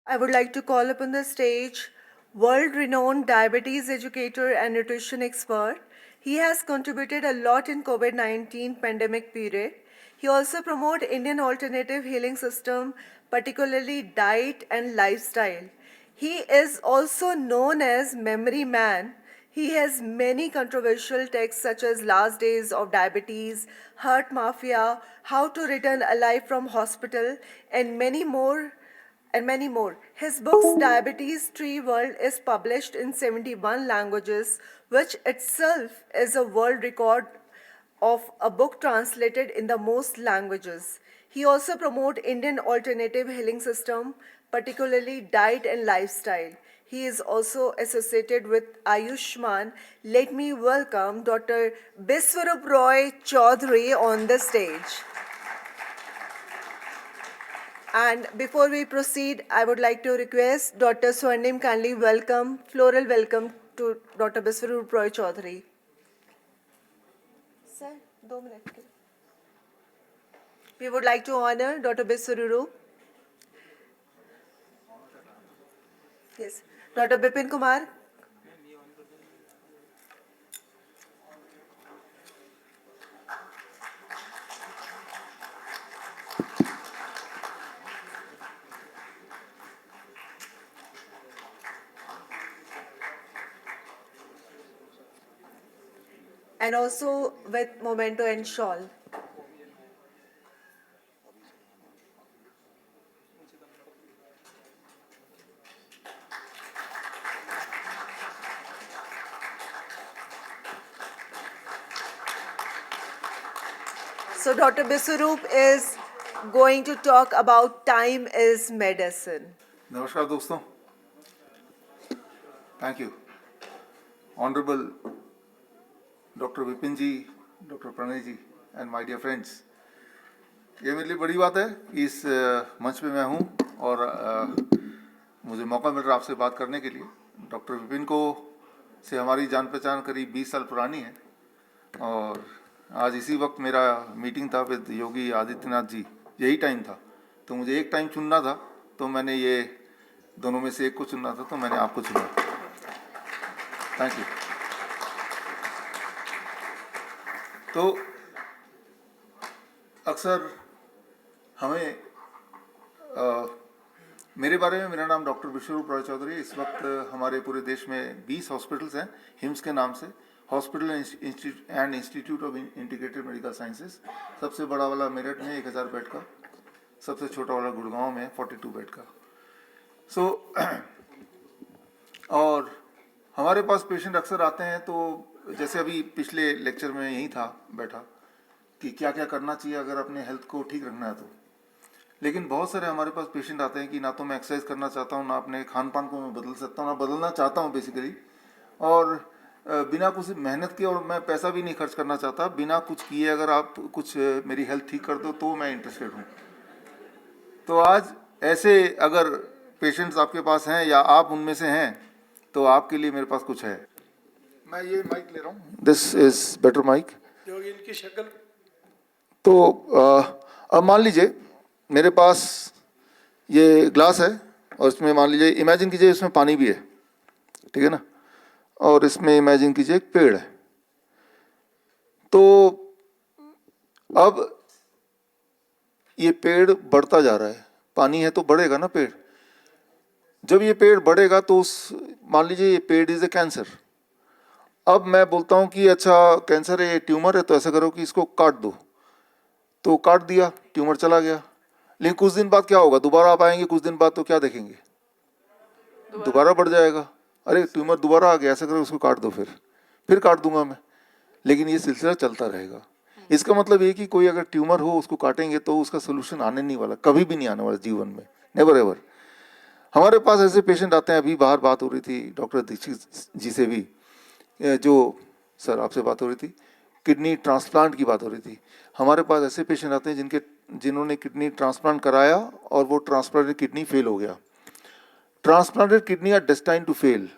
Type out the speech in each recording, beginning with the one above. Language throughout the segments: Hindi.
I would like to call upon the stage world-renowned diabetes educator and nutrition expert. He has contributed a lot in COVID-19 pandemic period. He also promotes Indian alternative healing system, particularly diet and lifestyle. He is also known as Memory Man. He has many controversial texts such as Last Days of Diabetes, Heart Mafia, How to Return Alive from Hospital, and many more. His book Diabetes Tree World is published in 71 languages, which itself is a world record of a book translated in the most languages. He also promotes Indian alternative healing system, particularly diet and lifestyle. He is also associated with Ayushman. Let me welcome Dr. Biswarup Roy Chaudhary on the stage. And before we proceed, I would like to request Dr. Swarnim kindly floral welcome to Dr. Biswarup Roy Chaudhary. Sir, 2 minutes. We would like to honor Dr. Biswarup. Yes. Dr. Bipin Kumar. And also with memento and shawl. So Dr. Biswarup is going to talk about time is medicine. नमस्कार दोस्तों, thank you honourable doctor Vipin ji, doctor Pranay ji and my dear friends. ये मेरे लिए बड़ी बात है कि इस मंच पे मैं हूँ और मुझे मौका मिल रहा है आपसे बात करने के लिए। डॉक्टर विपिन को से हमारी जान पहचान करीब 20 साल पुरानी है और आज इसी वक्त मेरा मीटिंग था विद योगी आदित्यनाथ जी, यही टाइम था। तो मुझे एक टाइम चुनना था, तो मैंने ये दोनों में से एक को चुनना था, तो मैंने आपको चुना। Thank you. तो अक्सर हमें मेरे बारे में, मेरा नाम डॉक्टर बिश्वरूप रॉय चौधरी। इस वक्त हमारे पूरे देश में 20 हॉस्पिटल्स हैं हिम्स के नाम से, hospital and institute of integrated medical sciences. सबसे बड़ा वाला मेरठ में 1000 बेड का, सबसे छोटा वाला गुड़गांव में 42 बेड का। और हमारे पास पेशेंट अक्सर आते हैं, तो जैसे अभी पिछले लेक्चर में यही था बैठा कि क्या क्या करना चाहिए अगर अपने हेल्थ को ठीक रखना है तो। लेकिन बहुत सारे हमारे पास पेशेंट आते हैं कि ना तो मैं एक्सरसाइज करना चाहता हूँ, ना अपने खान पान को मैं बदल सकता हूँ, ना बदलना चाहता हूँ बेसिकली, और बिना कुछ मेहनत के, और मैं पैसा भी नहीं खर्च करना चाहता। बिना कुछ किए अगर आप कुछ मेरी हेल्थ ठीक कर दो तो मैं इंटरेस्टेड हूँ। तो आज ऐसे अगर पेशेंट्स आपके पास हैं या आप उनमें से हैं, तो आपके लिए मेरे पास कुछ है। मैं ये माइक ले रहा हूँ, दिस इज बेटर माइक। योगी इनकी शक्ल तो अब मान लीजिए मेरे पास ये ग्लास है और इसमें मान लीजिए, इमेजिन कीजिए इसमें पानी भी है, ठीक है ना, और इसमें इमेजिन कीजिए एक पेड़ है। तो अब ये पेड़ बढ़ता जा रहा है, पानी है तो बढ़ेगा ना पेड़। जब ये पेड़ बढ़ेगा तो उस, मान लीजिए ये पेड़ इज ए कैंसर। अब मैं बोलता हूँ कि अच्छा कैंसर है, ये ट्यूमर है, तो ऐसा करो कि इसको काट दो। तो काट दिया, ट्यूमर चला गया। लेकिन कुछ दिन बाद क्या होगा, दोबारा आप आएंगे कुछ दिन बाद, तो क्या देखेंगे, दोबारा बढ़ जाएगा। अरे ट्यूमर दोबारा आ गया, ऐसा करो उसको काट दो, फिर काट दूंगा मैं। लेकिन ये सिलसिला चलता रहेगा। इसका मतलब ये कि कोई अगर ट्यूमर हो उसको काटेंगे तो उसका सोल्यूशन आने नहीं वाला, कभी भी नहीं आने वाला जीवन में, नेवर एवर। हमारे पास ऐसे पेशेंट आते हैं, अभी बाहर बात हो रही थी डॉक्टर दीक्षित जी से भी, जो सर आपसे बात हो रही थी, किडनी ट्रांसप्लांट की बात हो रही थी। हमारे पास ऐसे पेशेंट आते हैं जिन्होंने किडनी ट्रांसप्लांट कराया और वो ट्रांसप्लांटेड किडनी फेल हो गया। Transplanted kidney are destined to fail,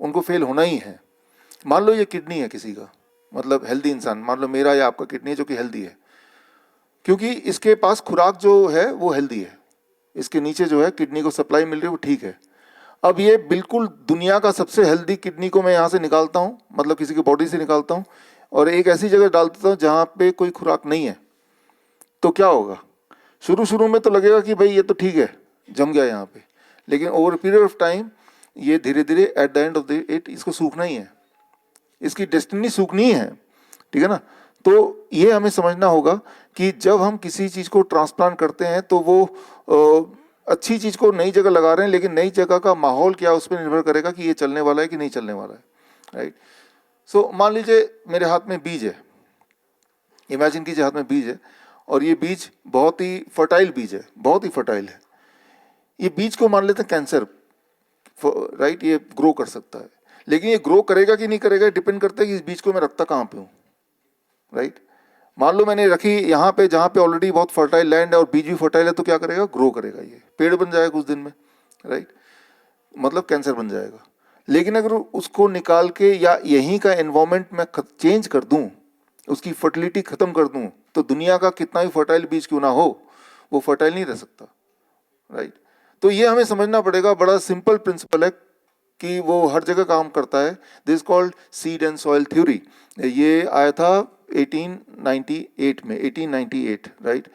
उनको फेल होना ही है। मान लो ये किडनी है किसी का, मतलब हेल्दी इंसान, मान लो मेरा या आपका किडनी है जो कि हेल्दी है, क्योंकि इसके पास खुराक जो है वो हेल्दी है, इसके नीचे जो है किडनी को सप्लाई मिल रही है वो ठीक है। अब ये बिल्कुल दुनिया का सबसे हेल्दी किडनी को मैं यहाँ से निकालता हूँ, मतलब किसी की बॉडी से निकालता हूँ, और एक ऐसी जगह डाल देता हूँ जहाँ पे कोई खुराक नहीं है, तो क्या होगा? शुरू शुरू में तो लगेगा कि भाई ये तो ठीक है, जम गया यहाँ पे, लेकिन ओवर पीरियड ऑफ टाइम ये धीरे धीरे at the end of the it इसको सूखना ही है, इसकी डेस्टिनी सूखनी ही है, ठीक है ना। तो ये हमें समझना होगा कि जब हम किसी चीज़ को ट्रांसप्लांट करते हैं तो वो अच्छी चीज़ को नई जगह लगा रहे हैं, लेकिन नई जगह का माहौल क्या उस पर निर्भर करेगा कि ये चलने वाला है कि नहीं चलने वाला है, राइट। सो मान लीजिए मेरे हाथ में बीज है, इमेजिन कीजिए हाथ में बीज है, और ये बीज बहुत ही फर्टाइल बीज है, बहुत ही फर्टाइल है। ये बीज को मान लेते हैं कैंसर, राइट, ये ग्रो कर सकता है, लेकिन ये ग्रो करेगा कि नहीं करेगा डिपेंड करता है कि इस बीज को मैं रखता कहाँ पे हूँ, राइट। मान लो मैंने रखी यहाँ पे जहाँ पे ऑलरेडी बहुत फर्टाइल लैंड है और बीज भी फर्टाइल है, तो क्या करेगा? ग्रो करेगा, ये पेड़ बन जाएगा कुछ दिन में, राइट, मतलब कैंसर बन जाएगा। लेकिन अगर उसको निकाल के या यहीं का एनवायरमेंट में चेंज कर दूं, उसकी फर्टिलिटी खत्म कर दूं, तो दुनिया का कितना भी फर्टाइल बीज क्यों ना हो वो फर्टाइल नहीं रह सकता, राइट। तो ये हमें समझना पड़ेगा, बड़ा सिंपल प्रिंसिपल है कि वो हर जगह काम करता है। This called seed and soil theory. ये आया था 1898 में, 1898, राइट,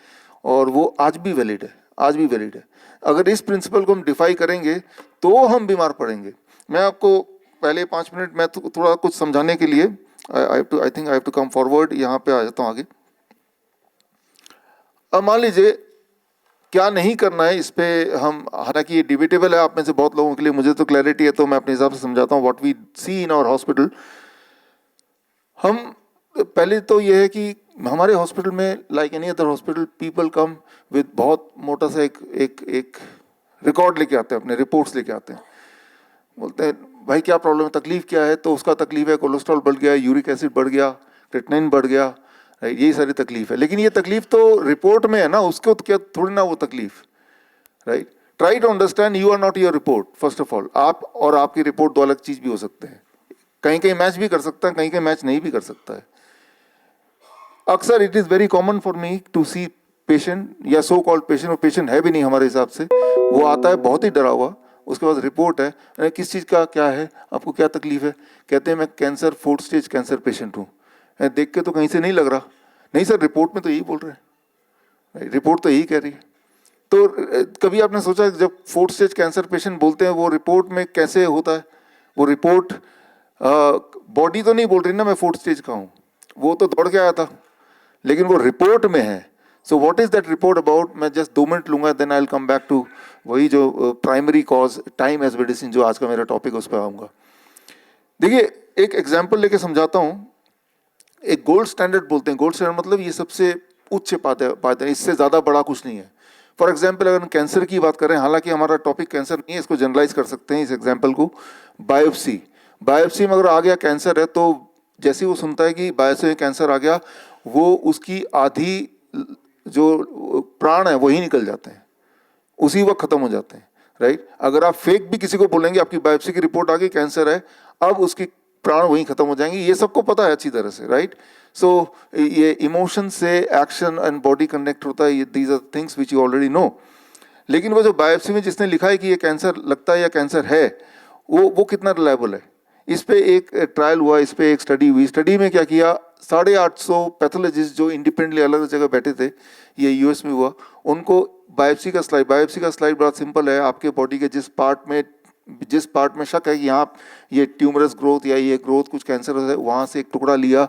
और वो आज भी वैलिड है, आज भी वैलिड है। अगर इस प्रिंसिपल को हम डिफाई करेंगे तो हम बीमार पड़ेंगे। मैं आपको पहले 5 मिनट मैं थोड़ा कुछ समझाने के लिए I think I have to come forward, यहाँ पे आ जाता हूँ आगे। अब मान लीजिए क्या नहीं करना है, इस पे हम, हालांकि ये डिबेटेबल है आप में से बहुत लोगों के लिए, मुझे तो क्लैरिटी है तो मैं अपने हिसाब से समझाता हूँ। What we see in our hospital, हम पहले तो ये है कि हमारे हॉस्पिटल में like any other hospital people come with बहुत मोटा सा एक रिकॉर्ड लेके आते हैं, अपने रिपोर्ट्स लेके आते हैं, बोलते हैं भाई क्या प्रॉब्लम है, तकलीफ क्या है, तो उसका तकलीफ है कोलेस्ट्रॉल बढ़ गया, यूरिक एसिड बढ़ गया, क्रिएटिनिन बढ़ गया, राइट, यही सारी तकलीफ है। लेकिन ये तकलीफ तो रिपोर्ट में है ना, उसको तो क्या थोड़ी ना वो तकलीफ, right. Try to understand you are not your report, first of all. आप और आपकी रिपोर्ट दो अलग चीज भी हो सकते हैं, कहीं कहीं मैच भी कर सकता है, कहीं कहीं मैच नहीं भी कर सकता है। अक्सर it is very common for me to see patient या सो कॉल्ड पेशेंट, और पेशेंट है भी नहीं हमारे हिसाब से, वो आता है बहुत ही डरा हुआ, उसके बाद रिपोर्ट है, अरे किस चीज़ का क्या है, आपको क्या तकलीफ है, कहते हैं मैं cancer 4th stage cancer patient हूँ। देख के तो कहीं से नहीं लग रहा, नहीं सर रिपोर्ट में तो यही बोल रहे हैं, रिपोर्ट तो यही कह रही है। तो कभी आपने सोचा जब 4th स्टेज कैंसर पेशेंट बोलते हैं वो रिपोर्ट में कैसे होता है? वो रिपोर्ट बॉडी तो नहीं बोल रही ना मैं 4th स्टेज का हूँ, वो तो दौड़ के आया था, लेकिन वो रिपोर्ट में है। So what is that report about? मैं जस्ट 2 मिनट लूंगा, then I will come back to वही जो primary cause time as medicine, जो आज का मेरा टॉपिक, उस पर आऊँगा। देखिए एक एग्जाम्पल लेके समझाता हूँ। एक गोल्ड स्टैंडर्ड बोलते हैं, गोल्ड स्टैंडर्ड मतलब ये सबसे उच्च पाते हैं, इससे ज़्यादा बड़ा कुछ नहीं है। फॉर एग्जाम्पल अगर हम कैंसर की बात करें, हालांकि हमारा टॉपिक कैंसर नहीं है, इसको जनरलाइज कर सकते हैं इस एग्जाम्पल को। बायोप्सी, बायोप्सी में अगर आ गया कैंसर है, तो जैसे ही वो सुनता है कि बायोप्सी में कैंसर आ गया, वो उसकी आधी जो प्राण है वही निकल जाते हैं, उसी वक्त खत्म हो जाते हैं, राइट। अगर आप फेक भी किसी को बोलेंगे आपकी बायोप्सी की रिपोर्ट आ गई कैंसर है, अब उसकी प्राण वहीं खत्म हो जाएंगे, ये सबको पता है अच्छी तरह से, राइट। सो ये इमोशन से एक्शन एंड बॉडी कनेक्ट होता है, these are things which you already know. लेकिन वो जो बायोप्सी में जिसने लिखा है कि ये कैंसर लगता है या कैंसर है, वो कितना रिलायबल है? इस पे एक ट्रायल हुआ, इस पे एक स्टडी हुई। स्टडी में क्या किया, 850 पैथोलॉजिस्ट जो इंडिपेंडेंटली अलग जगह बैठे थे, ये यूएस में हुआ, उनको बायोप्सी का स्लाइड बड़ा सिंपल है, आपके बॉडी के जिस पार्ट में शक है कि यहाँ ये ट्यूमरस ग्रोथ या ये ग्रोथ कुछ कैंसर है, वहाँ से एक टुकड़ा लिया,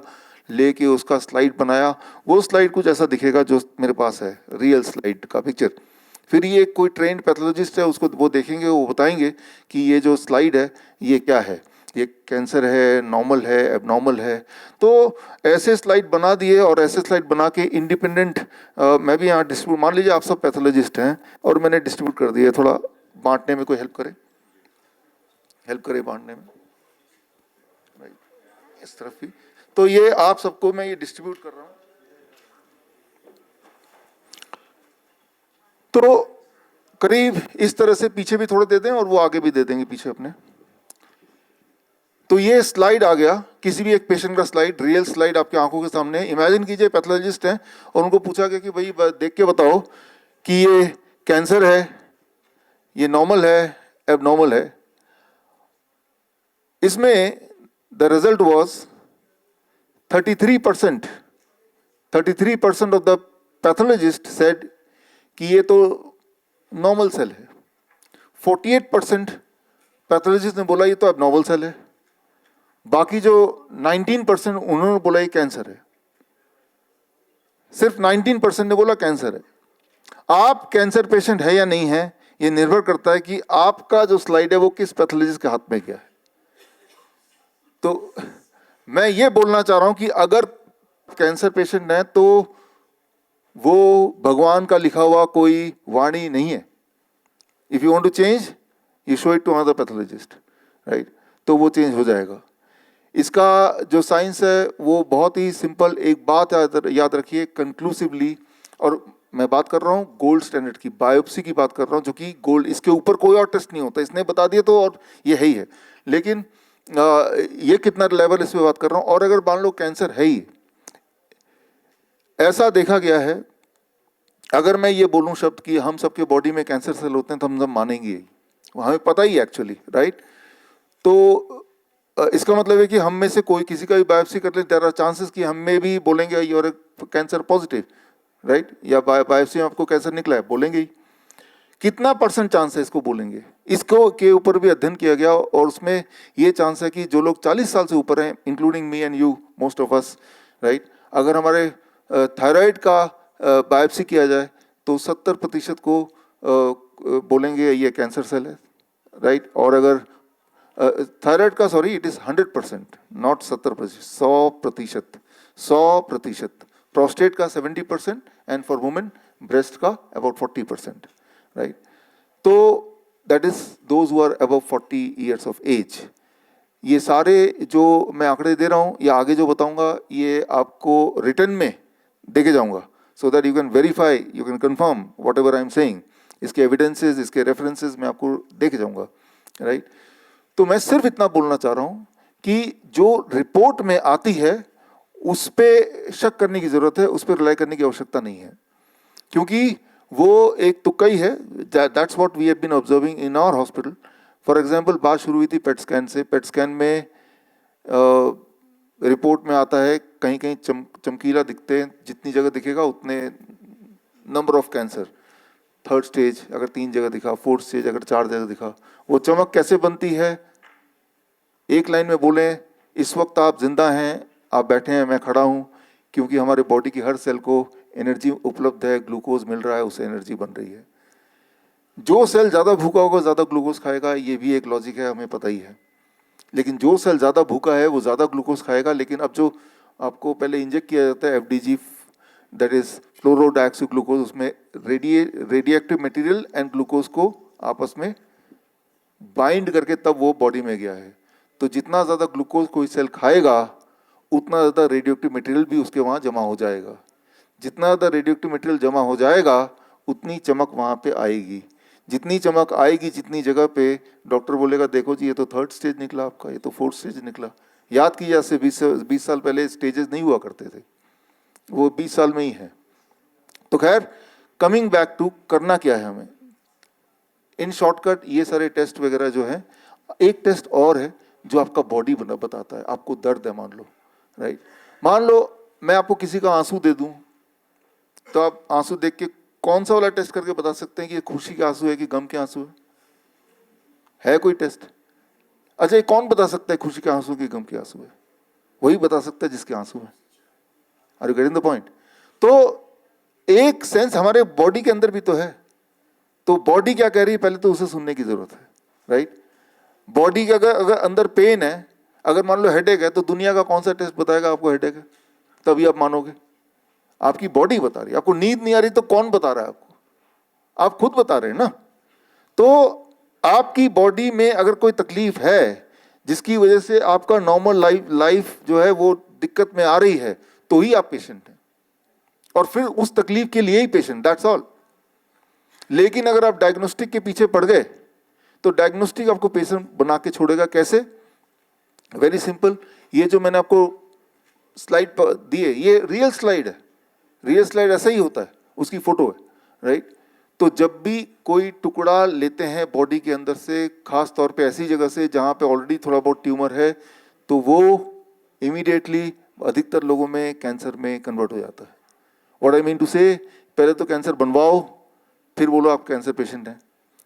लेके उसका स्लाइड बनाया। वो स्लाइड कुछ ऐसा दिखेगा जो मेरे पास है, रियल स्लाइड का पिक्चर। फिर ये कोई ट्रेंड पैथोलॉजिस्ट है, उसको वो देखेंगे, वो बताएंगे कि ये जो स्लाइड है ये क्या है, ये कैंसर है, नॉर्मल है, एबनॉर्मल है। तो ऐसे स्लाइड बना दिए, और ऐसे स्लाइड बना के इंडिपेंडेंट मैं भी यहाँ डिस्ट्रीब्यूट, मान लीजिए आप सब पैथोलॉजिस्ट हैं और मैंने डिस्ट्रीब्यूट कर दिया, थोड़ा बांटने में कोई हेल्प करे बांटने में, इस तरफ भी। तो ये आप सबको मैं ये डिस्ट्रीब्यूट कर रहा हूँ। तो करीब इस तरह से पीछे भी थोड़े दे दें और वो आगे भी दे देंगे पीछे अपने। तो ये स्लाइड आ गया, किसी भी एक पेशेंट का स्लाइड, रियल स्लाइड आपकी आंखों के सामने। इमेजिन कीजिए पैथोलॉजिस्ट हैं और उनको पूछा गया कि भाई देख के बताओ कि ये कैंसर है ये नॉर्मल है, एबनॉर्मल है। इसमें the result was 33%। 33% of the pathologist said कि ये तो नॉर्मल सेल है। 48% पैथोलॉजिस्ट ने बोला ये तो एबनॉर्मल सेल है। बाकी जो 19% उन्होंने बोला ये कैंसर है। सिर्फ 19% ने बोला कैंसर है। आप कैंसर पेशेंट है या नहीं है, ये निर्भर करता है कि आपका जो स्लाइड है वो किस पैथोलॉजिस्ट के हाथ में गया है। तो मैं ये बोलना चाह रहा हूं कि अगर कैंसर पेशेंट है तो वो भगवान का लिखा हुआ कोई वाणी नहीं है। If you want to change, you show it to another pathologist, right? तो वो चेंज हो जाएगा। इसका जो साइंस है वो बहुत ही सिंपल। एक बात याद रखिए कंक्लूसिवली, और मैं बात कर रहा हूँ गोल्ड स्टैंडर्ड की, बायोप्सी की बात कर रहा हूँ, जो कि गोल्ड, इसके ऊपर कोई और टेस्ट नहीं होता। इसने बता दिया तो और ये है ही है। लेकिन ये कितना लेवल इस पे बात कर रहा हूँ। और अगर मान लो कैंसर है ही, ऐसा देखा गया है, अगर मैं ये बोलूँ शब्द कि हम सबके बॉडी में कैंसर सेल होते हैं तो हम सब मानेंगे ही, हमें पता ही एक्चुअली, राइट? तो इसका मतलब है कि हम में से कोई किसी का भी बायोप्सी कर ले, देयर आर चांसेस कि हम में भी बोलेंगे यूर कैंसर पॉजिटिव, राइट? या बायोप्सी में आपको कैंसर निकला है, बोलेंगे ही। कितना % चांस है इसको बोलेंगे, इसको के ऊपर भी अध्ययन किया गया, और उसमें ये चांस है कि जो लोग 40 साल से ऊपर हैं, including me and you, most of us, right, अगर हमारे थायराइड का बायोप्सी किया जाए तो 70% को बोलेंगे ये कैंसर सेल है, राइट? और अगर थायराइड का, sorry, it is 100%, not 70%, 100%, 100%। Prostate का 70% एंड फॉर वुमेन ब्रेस्ट का अबाउट 40%, राइट? तो that is those who are above 40 years of age. ये सारे जो मैं आंकड़े दे रहा हूँ या आगे जो बताऊंगा, ये आपको रिटर्न में देके जाऊंगा, so that you can verify, you can confirm what ever I am saying. इसके एविडेंसेस, इसके रेफरेंसेस मैं आपको देके जाऊंगा, राइट? तो मैं सिर्फ इतना बोलना चाह रहा हूँ कि जो रिपोर्ट में आती है उस पे शक करने की जरूरत है, उस पर रिलाई करने की आवश्यकता नहीं है, क्योंकि वो एक तुक्का ही है। That's what we have been observing in our hospital. For example, बात शुरू हुई थी पेट स्कैन से। पेट स्कैन में रिपोर्ट में आता है कहीं कहीं चमकीला दिखते हैं, जितनी जगह दिखेगा उतने number of cancer. 3rd stage अगर 3 जगह दिखा, 4th स्टेज अगर 4 जगह दिखा। वो चमक कैसे बनती है? एक लाइन में बोले, इस वक्त आप जिंदा हैं, आप बैठे हैं, मैं खड़ा हूं, क्योंकि हमारे बॉडी की हर सेल को एनर्जी उपलब्ध है, ग्लूकोज मिल रहा है, उससे एनर्जी बन रही है। जो सेल ज्यादा भूखा होगा ज्यादा ग्लूकोज खाएगा, ये भी एक लॉजिक है, हमें पता ही है। लेकिन जो सेल ज्यादा भूखा है वो ज्यादा ग्लूकोज खाएगा। लेकिन अब जो आपको पहले इंजेक्ट किया जाता है FDG, दैट इज फ्लोरोडाइऑक्सीग्लूकोज, उसमें रेडिएक्टिव मटेरियल एंड ग्लूकोज को आपस में बाइंड करके तब वो बॉडी में गया है। तो जितना ज़्यादा ग्लूकोज कोई सेल खाएगा उतना ज़्यादा रेडियोएक्टिव मटेरियल भी उसके वहाँ जमा हो जाएगा। जितना ज़्यादा रेडियोएक्टिव मटेरियल जमा हो जाएगा उतनी चमक वहाँ पे आएगी। जितनी चमक आएगी जितनी जगह पे, डॉक्टर बोलेगा देखो जी ये तो 3rd स्टेज निकला आपका, ये तो 4th स्टेज निकला। याद कीजिए, आज से 20 साल पहले स्टेजेस नहीं हुआ करते थे, वो 20 साल में ही है। तो खैर, कमिंग बैक टू करना क्या है हमें, इन शॉर्टकट ये सारे टेस्ट वगैरह जो है, एक टेस्ट और है जो आपका बॉडी बताता है। आपको दर्द है मान लो, राइट? मान लो मैं आपको किसी का आंसू दे दूं, तो आप आंसू देख के कौन सा वाला टेस्ट करके बता सकते हैं कि ये खुशी के आंसू है कि गम के आंसू है कोई टेस्ट? अच्छा, ये कौन बता सकता है खुशी के आंसू की गम के आंसू है? वही बता सकता है जिसके आंसू है। Are you getting the point? तो एक सेंस हमारे बॉडी के अंदर भी तो है। तो बॉडी क्या कह रही है पहले तो उसे सुनने की जरूरत है, राइट? बॉडी के अगर अंदर पेन है, अगर मान लो हेडेक है, तो दुनिया का कौन सा टेस्ट बताएगा आपको हेडेक है? तभी आप मानोगे। आपकी बॉडी बता रही है। आपको नींद नहीं आ रही तो कौन बता रहा है आपको? आप खुद बता रहे हैं ना। तो आपकी बॉडी में अगर कोई तकलीफ है जिसकी वजह से आपका नॉर्मल लाइफ जो है वो दिक्कत में आ रही है, तो ही आप पेशेंट हैं, और फिर उस तकलीफ के लिए ही पेशेंट, दैट्स ऑल। लेकिन अगर आप डायग्नोस्टिक के पीछे पड़ गए तो डायग्नोस्टिक आपको पेशेंट बना के छोड़ेगा। कैसे? Very simple. ये जो मैंने आपको स्लाइड दी है, ये रियल स्लाइड है। रियल स्लाइड ऐसा ही होता है, उसकी फोटो है, राइट? तो जब भी कोई टुकड़ा लेते हैं बॉडी के अंदर से, खास तौर पे ऐसी जगह से जहाँ पे ऑलरेडी थोड़ा बहुत ट्यूमर है, तो वो इमीडिएटली अधिकतर लोगों में कैंसर में कन्वर्ट हो जाता है। व्हाट आई मीन टू से, पहले तो कैंसर बनवाओ, फिर बोलो आप कैंसर पेशेंट हैं।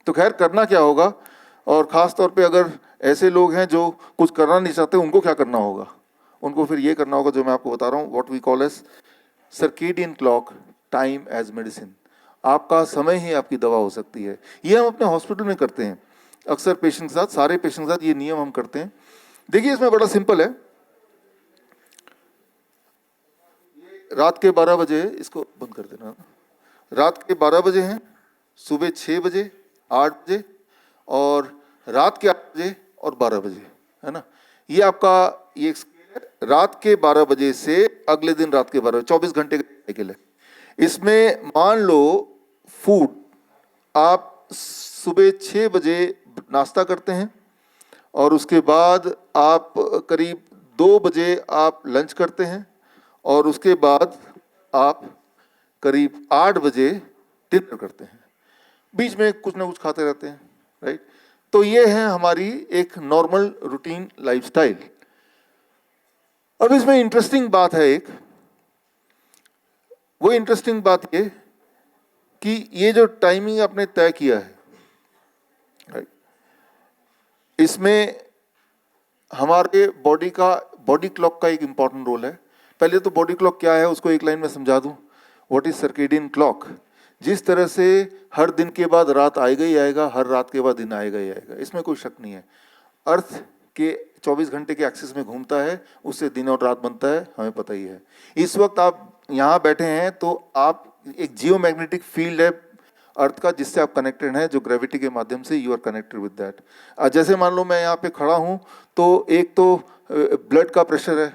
तो खैर करना क्या होगा, और ख़ास तौर पे अगर ऐसे लोग हैं जो कुछ करना नहीं चाहते, उनको क्या करना होगा? उनको फिर ये करना होगा जो मैं आपको बता रहा हूँ, what we call as circadian clock, time as medicine. आपका समय ही आपकी दवा हो सकती है। ये हम अपने हॉस्पिटल में करते हैं अक्सर पेशेंट के साथ, सारे पेशेंट के साथ ये नियम हम करते हैं। देखिए इसमें बड़ा सिंपल है। रात के 12 बजे, इसको बंद कर देना, रात के 12 बजे हैं, सुबह 6 बजे, 8 बजे, और रात के 8 बजे और 12 बजे, है ना। ये आपका ये रात के 12 बजे से अगले दिन रात के 12 बजे, 24 घंटे का साइकिल है। इसमें मान लो फूड, आप सुबह 6 बजे नाश्ता करते हैं, और उसके बाद आप करीब 2 बजे आप लंच करते हैं, और उसके बाद आप करीब 8 बजे डिनर करते हैं। बीच में कुछ ना कुछ खाते रहते हैं, राइट। तो ये है हमारी एक नॉर्मल रूटीन लाइफस्टाइल। अब इसमें इंटरेस्टिंग बात है एक, वो इंटरेस्टिंग बात ये कि ये जो टाइमिंग आपने तय किया है, राइट, इसमें हमारे बॉडी क्लॉक का एक इंपॉर्टेंट रोल है। पहले तो बॉडी क्लॉक क्या है उसको एक लाइन में समझा दूं। What is circadian clock? जिस तरह से हर दिन के बाद रात आएगा ही आएगा, हर रात के बाद दिन आएगा ही आएगा, इसमें कोई शक नहीं है। अर्थ के 24 घंटे के एक्सिस में घूमता है, उससे दिन और रात बनता है, हमें पता ही है। इस वक्त आप यहाँ बैठे हैं तो आप एक जियोमैग्नेटिक फील्ड है अर्थ का जिससे आप कनेक्टेड हैं, जो ग्रेविटी के माध्यम से you are connected with that. जैसे मान लो मैं यहाँ पे खड़ा हूँ, तो एक तो ब्लड का प्रेशर है,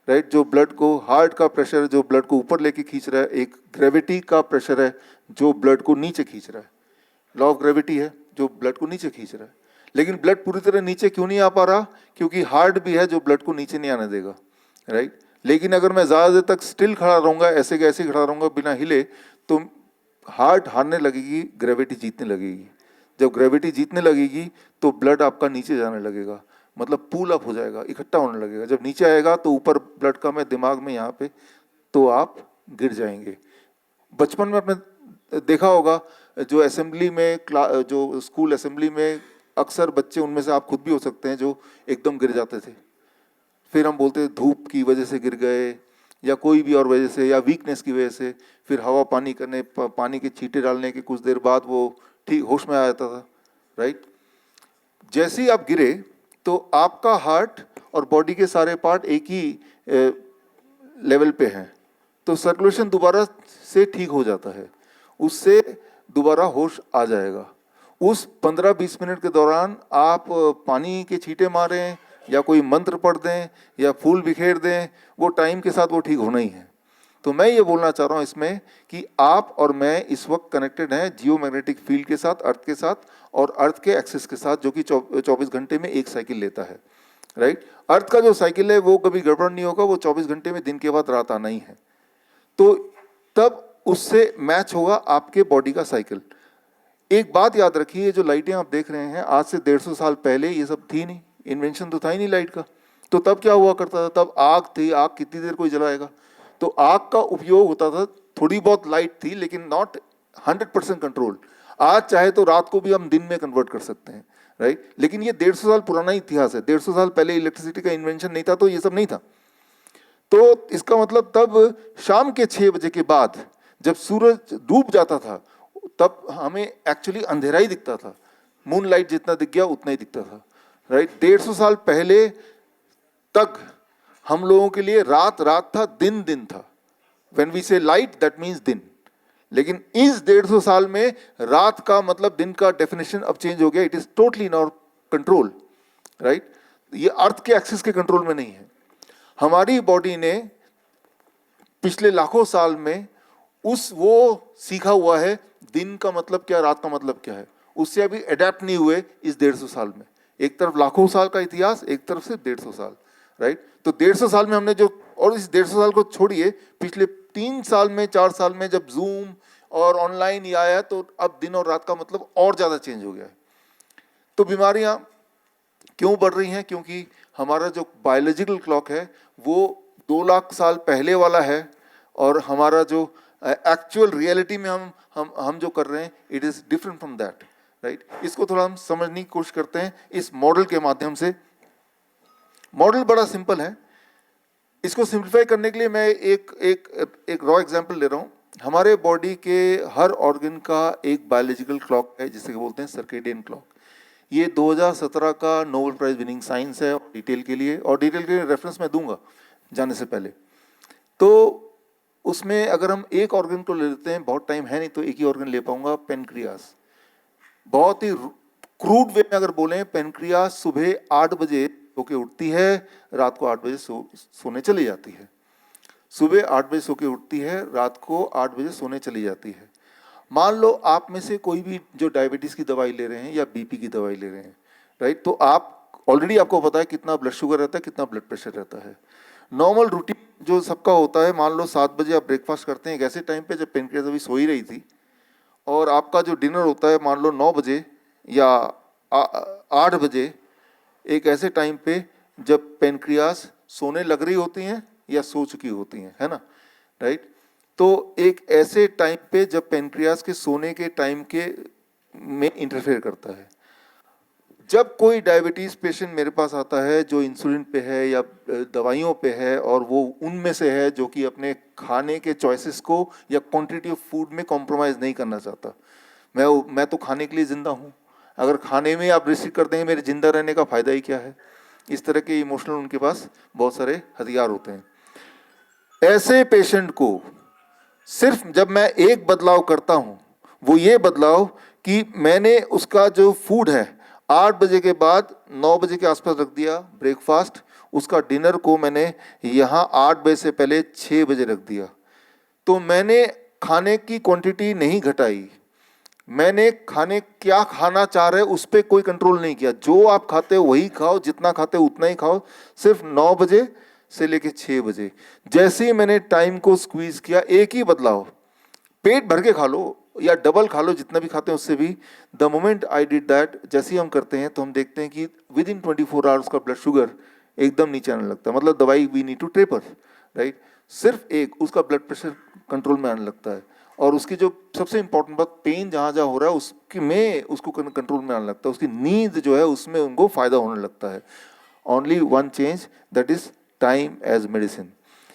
राइट, जो ब्लड को, हार्ट का प्रेशर जो ब्लड को ऊपर लेके खींच रहा है, एक ग्रेविटी का प्रेशर है जो ब्लड को नीचे खींच रहा है। लॉ ऑफ ग्रेविटी है जो ब्लड को नीचे खींच रहा है। लेकिन ब्लड पूरी तरह नीचे क्यों नहीं आ पा रहा? क्योंकि हार्ट भी है जो ब्लड को नीचे नहीं आने देगा, राइट। लेकिन अगर मैं ज़्यादा देर तक स्टिल खड़ा रहूँगा, ऐसे के ऐसे खड़ा रहूँगा बिना हिले, तो हार्ट हारने लगेगी, ग्रेविटी जीतने लगेगी। जब ग्रेविटी जीतने लगेगी तो ब्लड आपका नीचे जाने लगेगा, मतलब पूल अप हो जाएगा, इकट्ठा होने लगेगा। जब नीचे आएगा तो ऊपर ब्लड कम है दिमाग में यहाँ पे, तो आप गिर जाएंगे। बचपन में आपने देखा होगा जो असेंबली में, जो स्कूल असेंबली में अक्सर बच्चे, उनमें से आप खुद भी हो सकते हैं, जो एकदम गिर जाते थे। फिर हम बोलते थे धूप की वजह से गिर गए, या कोई भी और वजह से, या वीकनेस की वजह से। फिर हवा पानी करने, पानी के छींटे डालने के कुछ देर बाद वो ठीक होश में आ जाता था, राइट। जैसे ही आप गिरे तो आपका हार्ट और बॉडी के सारे पार्ट एक ही लेवल पे हैं, तो सर्कुलेशन दोबारा से ठीक हो जाता है, उससे दोबारा होश आ जाएगा। उस 15-20 मिनट के दौरान आप पानी के छींटे मारें या कोई मंत्र पढ़ दें या फूल बिखेर दें, वो टाइम के साथ वो ठीक होना ही है। तो मैं ये बोलना चाह रहा हूँ इसमें कि आप और मैं इस वक्त कनेक्टेड हैं जियोमैग्नेटिक फील्ड के साथ, अर्थ के साथ, और अर्थ के एक्सिस के साथ, जो कि 24 घंटे में एक साइकिल लेता है, राइट। अर्थ का जो साइकिल है वो कभी गड़बड़ नहीं होगा, वो 24 घंटे में दिन के बाद रात आना ही है। तो तब उससे मैच होगा आपके बॉडी का साइकिल। एक बात याद रखिए, जो लाइटें आप देख रहे हैं, आज से 150 साल पहले ये सब थी नहीं, इन्वेंशन तो था ही नहीं लाइट का। तो तब क्या हुआ करता था? तब आग थी, आग कितनी देर कोई जलाएगा? तो आग का उपयोग होता था, थोड़ी बहुत लाइट थी, लेकिन नॉट 100% कंट्रोल। आज चाहे तो रात को भी हम दिन में कन्वर्ट कर सकते हैं, राइट। लेकिन ये 150 साल पुराना इतिहास है। 150 साल पहले इलेक्ट्रिसिटी का इन्वेंशन नहीं था, तो ये सब नहीं था। तो इसका मतलब तब शाम के 6 बजे के बाद जब सूरज डूब जाता था, तब हमें एक्चुअली अंधेरा ही दिखता था। मून लाइट जितना दिख गया उतना ही दिखता था, राइट। 150 साल पहले तक हम लोगों के लिए रात रात था, दिन दिन था। When we say light, that means दिन। लेकिन इस 150 साल में रात का मतलब दिन का डेफिनेशन अब चेंज हो गया। It is totally in our control, right. ये अर्थ के एक्सिस के कंट्रोल में नहीं है। हमारी बॉडी ने पिछले लाखों साल में वो सीखा हुआ है, दिन का मतलब क्या, रात का मतलब क्या है, उससे अभी अडेप्ट नहीं हुए इस 150 साल में। एक तरफ लाखों साल का इतिहास, एक तरफ से 150 साल, राइट। तो 150 साल में हमने जो, और इस 150 साल को छोड़िए, पिछले 3 साल में, 4 साल में जब जूम और ऑनलाइन ये आया, तो अब दिन और रात का मतलब और ज़्यादा चेंज हो गया है। तो बीमारियां क्यों बढ़ रही हैं? क्योंकि हमारा जो बायोलॉजिकल क्लॉक है वो 2 लाख साल पहले वाला है, और हमारा जो एक्चुअल रियलिटी में हम जो कर रहे हैं, it is different from that, right. इसको थोड़ा हम समझने की कोशिश करते हैं इस मॉडल के माध्यम से। मॉडल बड़ा सिंपल है। इसको सिंप्लीफाई करने के लिए मैं एक रॉ एग्जांपल ले रहा हूँ। हमारे बॉडी के हर ऑर्गन का एक बायोलॉजिकल क्लॉक है, जिसे बोलते हैं सर्केडियन क्लॉक। ये 2017 का नोबेल प्राइज विनिंग साइंस है, डिटेल के लिए, और डिटेल के लिए रेफरेंस मैं दूंगा जाने से पहले। तो उसमें अगर हम एक ऑर्गन को ले लेते हैं, बहुत टाइम है नहीं तो एक ही ऑर्गन ले पाऊंगा, पेनक्रियास। बहुत ही क्रूड वे में अगर बोलें, पेनक्रियास सुबह 8 बजे सो के उठती है, रात को 8 बजे सोने चली जाती है। सुबह 8 बजे सो के उठती है, रात को 8 बजे सोने चली जाती है। मान लो आप में से कोई भी जो डायबिटीज़ की दवाई ले रहे हैं या बीपी की दवाई ले रहे हैं, राइट, तो आप ऑलरेडी आपको पता है कितना ब्लड शुगर रहता है, कितना ब्लड प्रेशर रहता है। नॉर्मल रूटीन जो सबका होता है, मान लो 7 बजे आप ब्रेकफास्ट करते हैं एक ऐसे टाइम पे जब पेनक्रियास अभी सो ही रही थी, और आपका जो डिनर होता है मान लो 9 बजे या 8 बजे, एक ऐसे टाइम पे जब पेनक्रियास सोने लग रही होती हैं या सो चुकी होती हैं, है ना, राइट। तो एक ऐसे टाइम पे जब पेनक्रियास के सोने के टाइम के में इंटरफेयर करता है। जब कोई डायबिटीज़ पेशेंट मेरे पास आता है जो इंसुलिन पे है या दवाइयों पे है, और वो उनमें से है जो कि अपने खाने के चॉइसेस को या क्वांटिटी ऑफ फूड में कॉम्प्रोमाइज़ नहीं करना चाहता। मैं तो खाने के लिए ज़िंदा हूँ, अगर खाने में आप रिस्ट्रिक्ट कर देंगे मेरे ज़िंदा रहने का फ़ायदा ही क्या है। इस तरह के इमोशनल उनके पास बहुत सारे हथियार होते हैं। ऐसे पेशेंट को सिर्फ जब मैं एक बदलाव करता हूँ, वो ये बदलाव कि मैंने उसका जो फूड है 8 बजे के बाद 9 बजे के आसपास रख दिया ब्रेकफास्ट, उसका डिनर को मैंने यहाँ 8 बजे से पहले 6 बजे रख दिया। तो मैंने खाने की क्वांटिटी नहीं घटाई, मैंने खाने क्या खाना चाह रहे उस पर कोई कंट्रोल नहीं किया। जो आप खाते हो वही खाओ, जितना खाते हो उतना ही खाओ, सिर्फ 9 बजे से लेके 6 बजे। जैसे ही मैंने टाइम को स्क्वीज किया, एक ही बदलाव, पेट भर के खा लो या डबल खा लो, जितना भी खाते हैं उससे भी। The moment I did that, जैसे ही हम करते हैं तो हम देखते हैं कि विद इन 24 आवर्स का ब्लड शुगर एकदम नीचे आने लगता है। मतलब दवाई we need to taper, right. सिर्फ एक उसका ब्लड प्रेशर कंट्रोल में आने लगता है, और उसकी जो सबसे इंपॉर्टेंट बात, पेन जहाँ जहाँ हो रहा है उसकी में उसको कंट्रोल में आने लगता है, उसकी नींद जो है उसमें उनको फायदा होने लगता है। Only one change, that is time as medicine.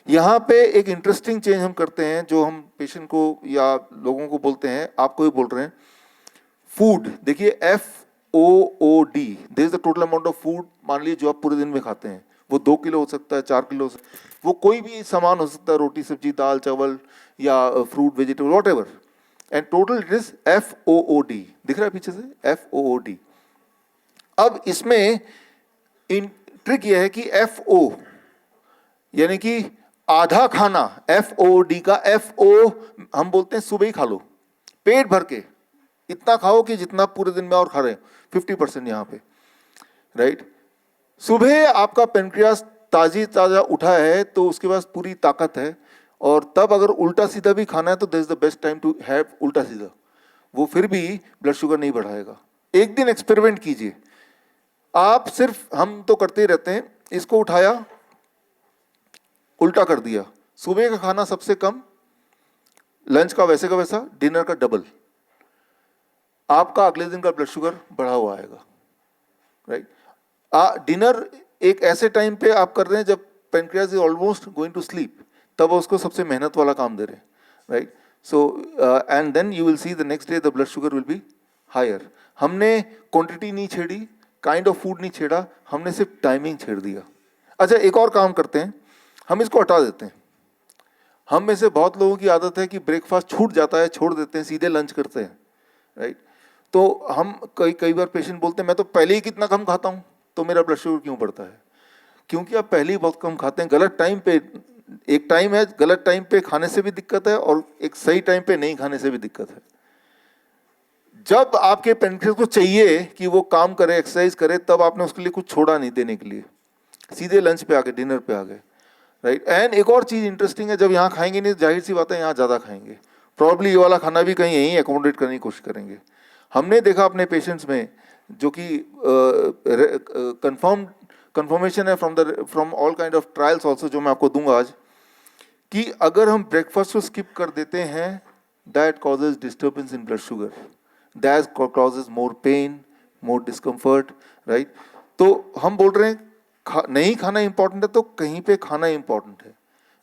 यहाँ पे एक इंटरेस्टिंग चेंज हम करते हैं, जो हम पेशेंट को या लोगों को बोलते हैं, आपको भी बोल रहे हैं। फूड देखिए, FOOD, this is the total amount of food. मान लीजिए जो आप पूरे दिन में खाते हैं, वो 2 किलो हो सकता है, 4 किलो हो सकता है, वो कोई भी सामान हो सकता है, रोटी सब्जी दाल चावल या fruit vegetable what ever, and total it is FOOD। दिख रहा है पीछे से, FOOD। अब इसमें इन ट्रिक यह है कि FO यानी कि आधा खाना, FOD का FO हम बोलते हैं सुबह ही खा लो, पेट भर के इतना खाओ कि जितना पूरे दिन में और खा रहे हैं, 50% यहाँ पे, राइट। सुबह आपका पेनक्रियास ताजा उठा है तो उसके पास पूरी ताकत है, और तब अगर उल्टा सीधा भी खाना है तो this is the best time to have उल्टा सीधा। वो फिर भी ब्लड शुगर नहीं बढ़ाएगा। एक दिन एक्सपेरिमेंट कीजिए आप, सिर्फ हम तो करते ही रहते हैं, इसको उठाया उल्टा कर दिया, सुबह का खाना सबसे कम, लंच का वैसे का वैसा, डिनर का डबल, आपका अगले दिन का ब्लड शुगर बढ़ा हुआ आएगा, राइट। डिनर एक ऐसे टाइम पे आप कर रहे हैं जब pancreas is almost going to sleep, तब उसको सबसे मेहनत वाला काम दे रहे हैं, right. So and then you will see the next day the blood sugar will be higher. हमने क्वांटिटी नहीं छेड़ी, काइंड ऑफ फूड नहीं छेड़ा, हमने सिर्फ टाइमिंग छेड़ दिया। अच्छा, एक और काम करते हैं, हम इसको हटा देते हैं। हम में से बहुत लोगों की आदत है कि ब्रेकफास्ट छूट जाता है, छोड़ देते हैं, सीधे लंच करते हैं, राइट। तो हम कई बार पेशेंट बोलते हैं मैं तो पहले ही कितना कम खाता हूँ, तो मेरा ब्लड शुगर क्यों बढ़ता है? क्योंकि आप पहले ही बहुत कम खाते हैं, गलत टाइम पे। एक टाइम है, गलत टाइम पे खाने से भी दिक्कत है, और एक सही टाइम पे नहीं खाने से भी दिक्कत है। जब आपके पेनक्रियास को चाहिए कि वो काम करे, एक्सरसाइज करे, तब आपने उसके लिए कुछ छोड़ा नहीं देने के लिए, सीधे लंच पे आ गए, डिनर पे आ गए, राइट। एंड एक और चीज इंटरेस्टिंग है, जब यहाँ खाएंगे नहीं, जाहिर सी बात है यहाँ ज्यादा खाएंगे, प्रॉब्ली ये वाला खाना भी कहीं यहीं एकोमोडेट करने की कोशिश करेंगे। हमने देखा अपने पेशेंट्स में, जो कि कंफर्मेशन है from all kind of trials also, जो मैं आपको दूंगा आज, कि अगर हम ब्रेकफास्ट को स्किप कर देते हैं, that causes disturbance in blood sugar, that causes more pen, more discomfort, right. तो हम बोल रहे हैं नहीं खाना इंपॉर्टेंट है, तो कहीं पे खाना इंपॉर्टेंट है,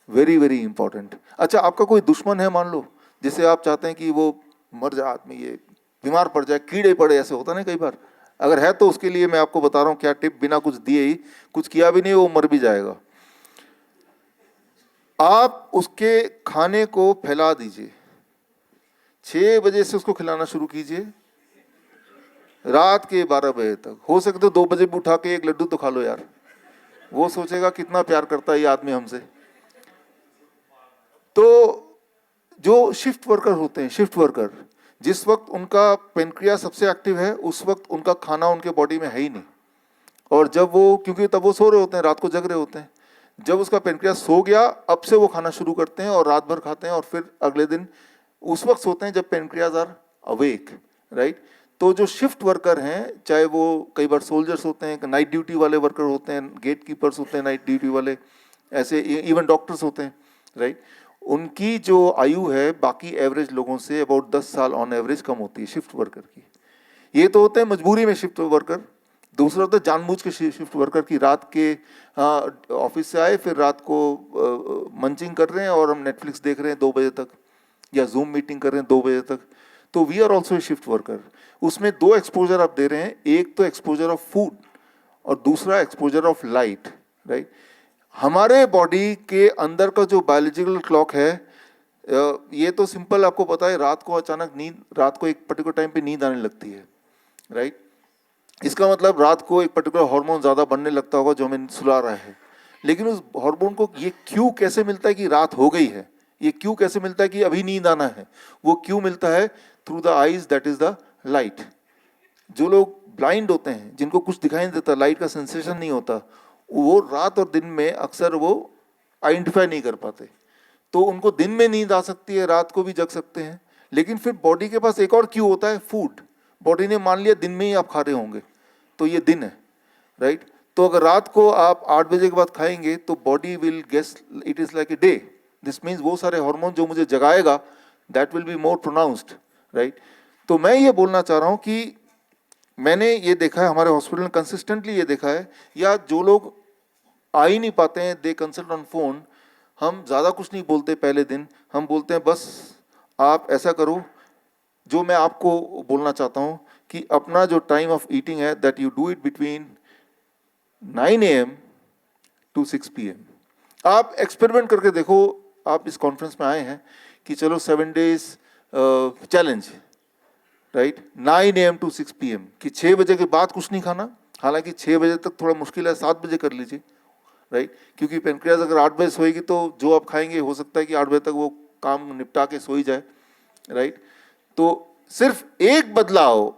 वेरी वेरी इंपॉर्टेंट। अच्छा, आपका कोई दुश्मन है मान लो, जिसे आप चाहते हैं कि वो मर जाए, आदमी ये बीमार पड़ जाए, कीड़े पड़े, ऐसे होता ना कई बार। अगर है तो उसके लिए मैं आपको बता रहा हूँ क्या टिप, बिना कुछ दिए ही, कुछ किया भी नहीं, वो मर भी जाएगा। आप उसके खाने को फैला दीजिए, 6 बजे से उसको खिलाना शुरू कीजिए, रात के 12 बजे तक। हो सके तो 2 बजे भी उठा के एक लड्डू तो खा लो यार, वो सोचेगा कितना प्यार करता है ये आदमी हमसे। तो जो शिफ्ट वर्कर होते हैं, शिफ्ट वर्कर, जिस वक्त उनका पेनक्रिया सबसे एक्टिव है, उस वक्त उनका खाना उनके बॉडी में है ही नहीं। और जब वो, क्योंकि तब वो सो रहे होते हैं, रात को जग रहे होते हैं, जब उसका पेनक्रिया सो गया, अब से वो खाना शुरू करते हैं और रात भर खाते हैं, और फिर अगले दिन उस वक्त सोते हैं जब पेनक्रियाज आर अवेक, राइट। तो जो शिफ्ट वर्कर हैं, चाहे वो कई बार सोल्जर्स होते हैं, नाइट ड्यूटी वाले वर्कर होते हैं, गेट कीपर्स होते हैं नाइट ड्यूटी वाले, ऐसे इवन डॉक्टर्स होते हैं, राइट। उनकी जो आयु है बाकी एवरेज लोगों से अबाउट 10 साल ऑन एवरेज कम होती है शिफ्ट वर्कर की। ये तो होते हैं मजबूरी में शिफ्ट वर्कर। दूसरा होता है जानबूझ के शिफ्ट वर्कर की, रात के ऑफिस से आए, फिर रात को मंचिंग कर रहे हैं और हम नेटफ्लिक्स देख रहे हैं 2 बजे तक, या जूम मीटिंग कर रहे हैं 2 बजे तक। तो we are also shift worker. उसमें 2 एक्सपोजर आप दे रहे हैं, एक तो एक्सपोजर ऑफ फूड और दूसरा एक्सपोजर ऑफ लाइट, राइट। हमारे बॉडी के अंदर का जो बायोलॉजिकल क्लॉक है, ये तो सिंपल आपको पता है, रात को अचानक नींद, रात को एक पर्टिकुलर टाइम पे नींद आने लगती है, राइट। इसका मतलब रात को एक पर्टिकुलर हार्मोन ज़्यादा बनने लगता होगा जो हमें सुला रहा है। लेकिन उस हार्मोन को ये क्यों कैसे मिलता है कि रात हो गई है, ये क्यों कैसे मिलता है कि अभी नींद आना है, वो क्यों मिलता है? Through the eyes, that is the light. जो लोग ब्लाइंड होते हैं, जिनको कुछ दिखाई नहीं देता, लाइट का सेंसेशन नहीं होता, वो रात और दिन में अक्सर वो आइडेंटिफाई नहीं कर पाते। तो उनको दिन में नींद आ सकती है, रात को भी जग सकते हैं। लेकिन फिर बॉडी के पास एक और क्यू होता है, फूड। बॉडी ने मान लिया दिन में ही आप खा रहे होंगे, तो ये दिन है, राइट। तो अगर रात को आप 8 बजे के बाद खाएंगे तो body will guess it is like a day. This means वो सारे हार्मोन जो मुझे जगाएगा, that will be more pronounced, right. तो मैं ये बोलना चाह रहा हूँ कि मैंने ये देखा है हमारे हॉस्पिटल में, कंसिस्टेंटली ये देखा है, या जो लोग आ ही नहीं पाते हैं, दे कंसल्ट ऑन फोन, हम ज़्यादा कुछ नहीं बोलते पहले दिन, हम बोलते हैं बस आप ऐसा करो। जो मैं आपको बोलना चाहता हूँ कि अपना जो टाइम ऑफ ईटिंग है, that you do it between 9 AM to 6 PM। आप एक्सपेरिमेंट करके देखो। आप इस कॉन्फ्रेंस में आए हैं कि चलो 7 days challenge, right, 9 AM to 6 PM, कि 6 बजे के बाद कुछ नहीं खाना। हालांकि 6 बजे तक थोड़ा मुश्किल है, 7 बजे कर लीजिए, राइट। क्योंकि पेनक्रियाज अगर 8 बजे सोएगी तो जो आप खाएंगे हो सकता है कि 8 बजे तक वो काम निपटा के सो ही जाए, राइट। तो सिर्फ एक बदलाव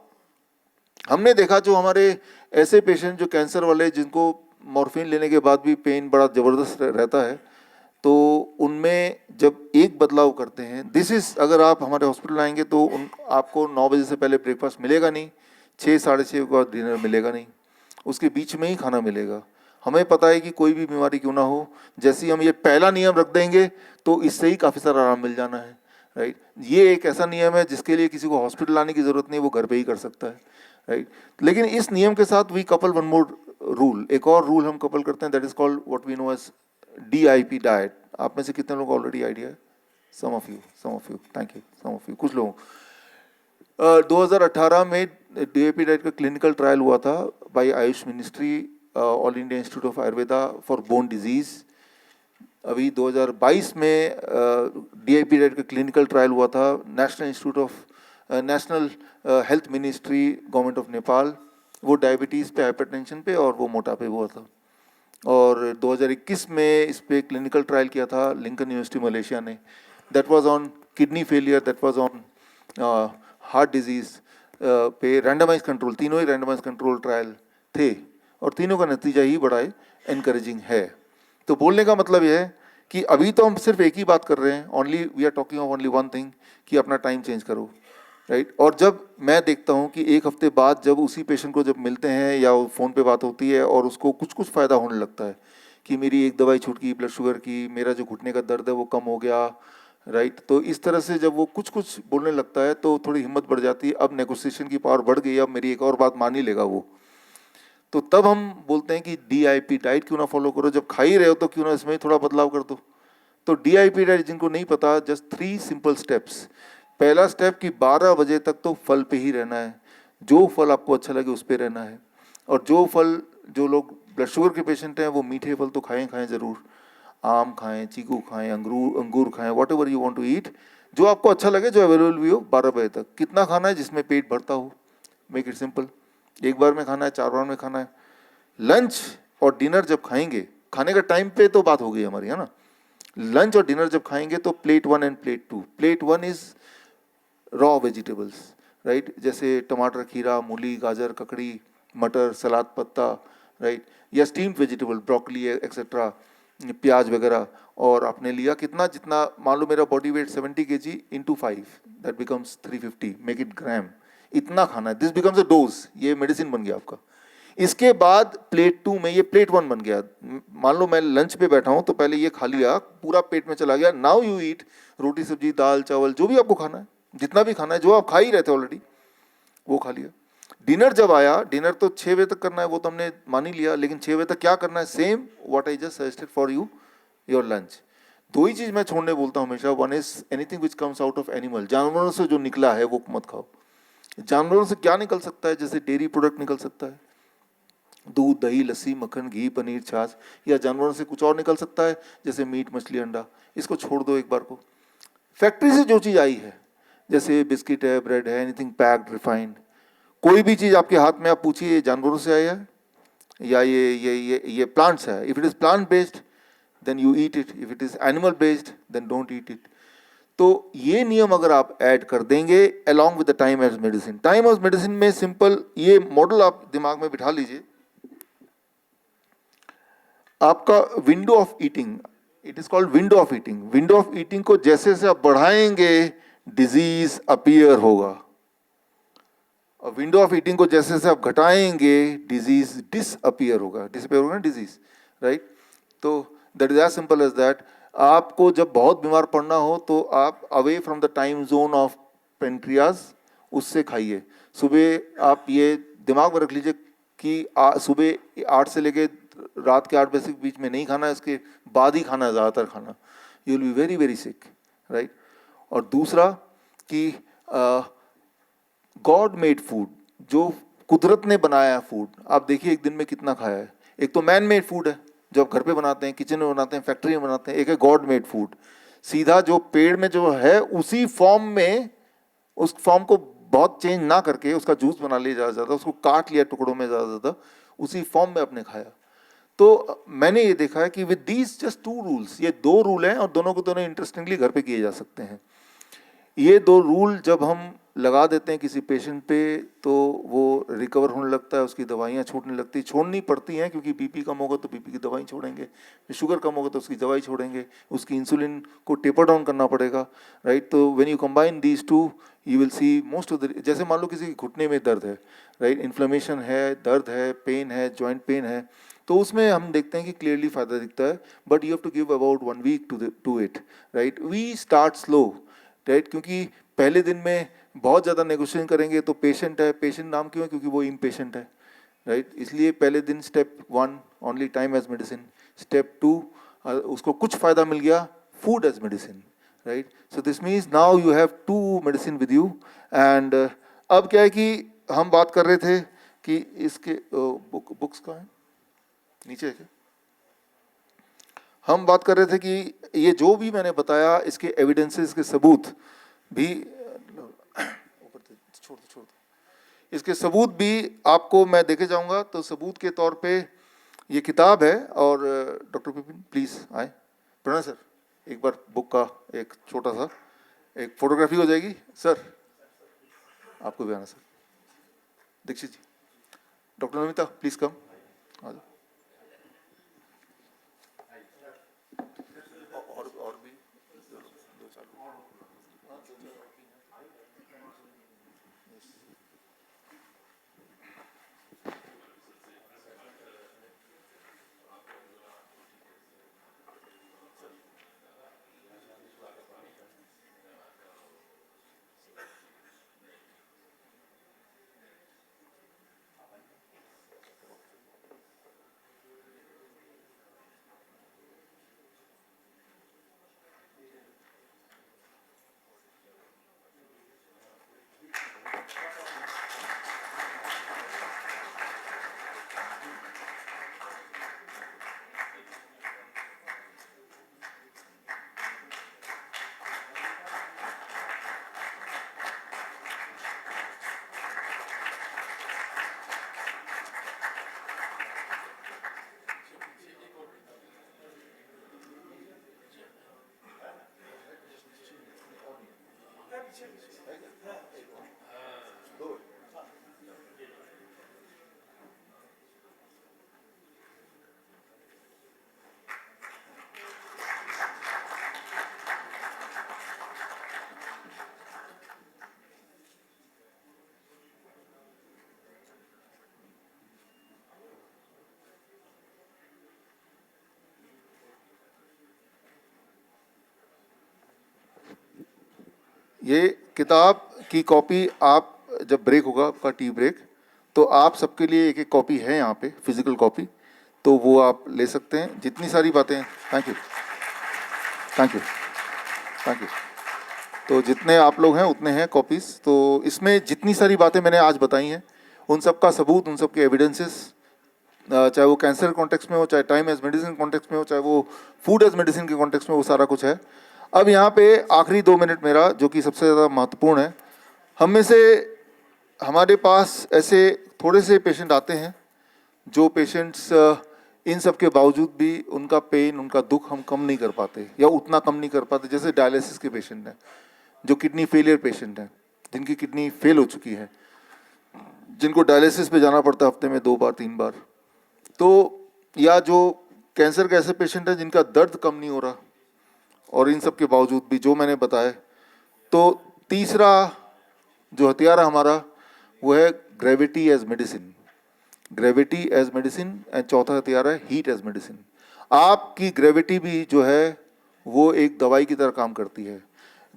हमने देखा, जो हमारे ऐसे पेशेंट जो कैंसर वाले, जिनको मॉर्फिन लेने के बाद भी पेन बड़ा ज़बरदस्त रहता है, तो उनमें जब एक बदलाव करते हैं, दिस इज, अगर आप हमारे हॉस्पिटल आएंगे तो आपको 9 बजे से पहले ब्रेकफास्ट मिलेगा नहीं, 6 साढ़े 6 के बाद डिनर मिलेगा नहीं, उसके बीच में ही खाना मिलेगा। हमें पता है कि कोई भी बीमारी क्यों ना हो, जैसे ही हम ये पहला नियम रख देंगे तो इससे ही काफ़ी सारा आराम मिल जाना है, राइट। ये एक ऐसा नियम है जिसके लिए किसी को हॉस्पिटल आने की ज़रूरत नहीं, वो घर पे ही कर सकता है, राइट। लेकिन इस नियम के साथ we couple one more rule, एक और रूल हम कपल करते हैं, that is called what we know as DIP diet. आप में से कितने लोगों को ऑलरेडी आइडिया है? Some of you, thank you, some of you, कुछ लोगों। 2018 में DIP डाइट का क्लिनिकल ट्रायल हुआ था by AYUSH ministry, all India institute of Ayurveda for bone disease. अभी 2022 में DIP डाइट का क्लिनिकल ट्रायल हुआ था national health ministry, government of Nepal. वो डायबिटीज़ पे, हाइपरटेंशन पे और वो मोटापे हुआ था। और 2021 में इस पे क्लिनिकल ट्रायल किया था लिंकन यूनिवर्सिटी मलेशिया ने। That was on kidney failure, that was on heart disease पे रैंडमाइज कंट्रोल, तीनों ही रैंडमाइज कंट्रोल ट्रायल थे और तीनों का नतीजा ही बड़ा एनकरेजिंग है। तो बोलने का मतलब यह है कि अभी तो हम सिर्फ एक ही बात कर रहे हैं, only we are talking of only one thing, कि अपना टाइम चेंज करो, राइट। और जब मैं देखता हूँ कि एक हफ्ते बाद जब उसी पेशेंट को जब मिलते हैं या फ़ोन पे बात होती है और उसको कुछ कुछ फ़ायदा होने लगता है कि मेरी एक दवाई छूट गई ब्लड शुगर की, मेरा जो घुटने का दर्द है वो कम हो गया, राइट। तो इस तरह से जब वो कुछ कुछ बोलने लगता है तो थोड़ी हिम्मत बढ़ जाती है, अब नेगोशिएशन की पावर बढ़ गई, अब मेरी एक और बात मान ही लेगा वो। तो तब हम बोलते हैं कि DIP डाइट क्यों ना फॉलो करो, जब खा ही रहे हो तो क्यों ना इसमें थोड़ा बदलाव कर दो। तो DIP डाइट जिनको नहीं पता, जस्ट 3 सिंपल स्टेप्स। पहला स्टेप कि 12 बजे तक तो फल पे ही रहना है, जो फल आपको अच्छा लगे उस पे रहना है। और जो फल, जो लोग ब्लड शुगर के पेशेंट हैं वो मीठे फल तो खाएं खाएं ज़रूर, आम खाएं, चीकू खाएं, अंगूर खाएं, whatever you want to eat, जो आपको अच्छा लगे, जो अवेलेबल भी हो 12 बजे तक। कितना खाना है जिसमें पेट भरता हो, मेक इट सिंपल। एक बार में खाना है, 4 बार में खाना है। लंच और डिनर जब खाएंगे, खाने का टाइम पे तो बात हो गई हमारी, है ना। लंच और डिनर जब खाएंगे तो plate 1 end plate 2। Plate 1 is raw vegetables, right, जैसे टमाटर, खीरा, मूली, गाजर, ककड़ी, मटर, सलाद पत्ता, राइट, या स्टीम्ड वेजिटेबल, ब्रोकली एक्सेट्रा, प्याज वगैरह। और आपने लिया कितना, जितना, मान लो मेरा body weight 70 kg into 5, that becomes 350, make it gram. इतना खाना है, दिस बिकम्स अ डोज, ये मेडिसिन बन गया आपका। इसके बाद प्लेट 2 में, ये प्लेट 1 बन गया। मान लो मैं लंच पे बैठा हूं तो पहले ये खा लिया, पूरा पेट में चला गया। नाउ यू ईट रोटी सब्जी दाल चावल जो भी आपको खाना है, जितना भी खाना है, जो आप खा ही रहते ऑलरेडी, वो खा लिया। डिनर जब आया, डिनर तो 6 बजे तक करना है, वो तो हमने मान ही लिया, लेकिन 6 बजे तक क्या करना है, same what I just suggested for you, your lunch. दो ही चीज मैं छोड़ने बोलता हूँ हमेशा, one is anything which comes out of animal, जानवरों से जो निकला है वो मत खाओ। जानवरों से क्या निकल सकता है, जैसे डेयरी प्रोडक्ट निकल सकता है, दूध दही लस्सी मक्खन घी पनीर छाछ, या जानवरों से कुछ और निकल सकता है जैसे मीट मछली अंडा, इसको छोड़ दो एक बार को। फैक्ट्री से जो चीज़ आई है, जैसे बिस्किट है, ब्रेड है, एनीथिंग पैक्ड रिफाइंड, कोई भी चीज़ आपके हाथ में आप पूछिए जानवरों से आया है या ये प्लांट्स है। If it is plant based then you eat it, if it is animal based then don't eat it. तो ये नियम अगर आप ऐड कर देंगे along with the time as medicine, time as medicine में सिंपल ये मॉडल आप दिमाग में बिठा लीजिए। आपका window of eating, it is called window of eating. Window of eating को जैसे जैसे आप बढ़ाएंगे डिजीज अपीयर होगा, और विंडो ऑफ ईटिंग को जैसे जैसे आप घटाएंगे डिजीज डिसअपीयर होगा, डिसअपीयर होगा ना डिजीज, राइट। तो that is as simple as that. आपको जब बहुत बीमार पड़ना हो तो आप away from the time zone of pancreas उससे खाइए। सुबह आप ये दिमाग में रख लीजिए कि सुबह 8 से लेके रात के 8 बजे के बीच में नहीं खाना है, इसके बाद ही खाना है ज़्यादातर खाना, you will be very very sick, right. और दूसरा कि गॉड मेड फूड, जो कुदरत ने बनाया फूड, आप देखिए एक दिन में कितना खाया है। एक तो मैन मेड फूड है जो आप घर पे बनाते हैं, किचन में बनाते हैं, फैक्ट्री में बनाते हैं। एक है गॉड मेड फूड, सीधा जो पेड़ में जो है उसी फॉर्म में, उस फॉर्म को बहुत चेंज ना करके उसका जूस बना लिया ज़्यादा ज़्यादा, उसको काट लिया टुकड़ों में ज़्यादा ज़्यादा, उसी फॉर्म में आपने खाया। तो मैंने ये देखा है कि विद दीज जस्ट 2 रूल्स, ये 2 रूल हैं और दोनों को दोनों इंटरेस्टिंगली घर पे किए जा सकते हैं। ये 2 रूल जब हम लगा देते हैं किसी पेशेंट पे तो वो रिकवर होने लगता है, उसकी दवाइयाँ छूटने लगती, छोड़नी पड़ती हैं क्योंकि बीपी कम होगा तो बीपी की दवाई छोड़ेंगे, शुगर कम होगा तो उसकी दवाई छोड़ेंगे, उसकी इंसुलिन को टेपर डाउन करना पड़ेगा, राइट। तो when you combine these two you will C most of the, जैसे मान लो किसी के घुटने में दर्द है, राइट, इन्फ्लेमेशन है, दर्द है, पेन है, जॉइंट पेन है, तो उसमें हम देखते हैं कि क्लियरली फायदा दिखता है, but you have to give about 1 week to it, right. We start slow, right, क्योंकि पहले दिन में बहुत ज़्यादा नेगोशिएशन करेंगे तो पेशेंट है, पेशेंट नाम क्यों है, क्योंकि वो इम्पेशेंट है, राइट। इसलिए पहले दिन step 1 only time as medicine, step 2 उसको कुछ फ़ायदा मिल गया, food as medicine, right. So this means now you have 2 medicine with you. And अब क्या है कि हम बात कर रहे थे कि इसके बुक्स कहाँ है, नीचे है क्या? हम बात कर रहे थे कि ये जो भी मैंने बताया इसके एविडेंसेस, इसके सबूत भी छोड़ दो, इसके सबूत भी आपको मैं देके जाऊंगा। तो सबूत के तौर पे ये किताब है, और डॉक्टर विपिन प्लीज आए, प्रणय सर एक बार बुक का एक छोटा सा एक फोटोग्राफी हो जाएगी सर, आपको भी आना sir, Dixit ji, doctor Namita please come, आ जाओ। ये किताब की कॉपी आप जब ब्रेक होगा आपका टी ब्रेक, तो आप सबके लिए एक एक कॉपी है यहाँ पे, फिजिकल कॉपी, तो वो आप ले सकते हैं। जितनी सारी बातें, thank you thank you thank you. तो जितने आप लोग हैं उतने हैं कॉपीज़। तो इसमें जितनी सारी बातें मैंने आज बताई हैं उन सब का सबूत, उन सब के एविडेंसेस, चाहे वो कैंसर कॉन्टेक्स्ट में हो, चाहे टाइम एज मेडिसिन कॉन्टेक्स्ट में हो, चाहे वो फूड एज मेडिसिन के कॉन्टेक्स्ट में, वो सारा कुछ है। अब यहाँ पे आखिरी 2 मिनट मेरा, जो कि सबसे ज़्यादा महत्वपूर्ण है। हम में से हमारे पास ऐसे थोड़े से पेशेंट आते हैं जो पेशेंट्स इन सब के बावजूद भी उनका पेन, उनका दुख हम कम नहीं कर पाते, या उतना कम नहीं कर पाते। जैसे डायलिसिस के पेशेंट हैं, जो किडनी फेलियर पेशेंट हैं, जिनकी किडनी फेल हो चुकी है, जिनको डायलिसिस पे जाना पड़ता है हफ्ते में 2 बार 3 बार। तो या जो कैंसर के ऐसे पेशेंट हैं जिनका दर्द कम नहीं हो रहा, और इन सब के बावजूद भी जो मैंने बताया। तो तीसरा जो हथियार है हमारा, वो है gravity as medicine, gravity as medicine. And चौथा हथियार है हीट एज मेडिसिन। आपकी ग्रेविटी भी जो है वो एक दवाई की तरह काम करती है।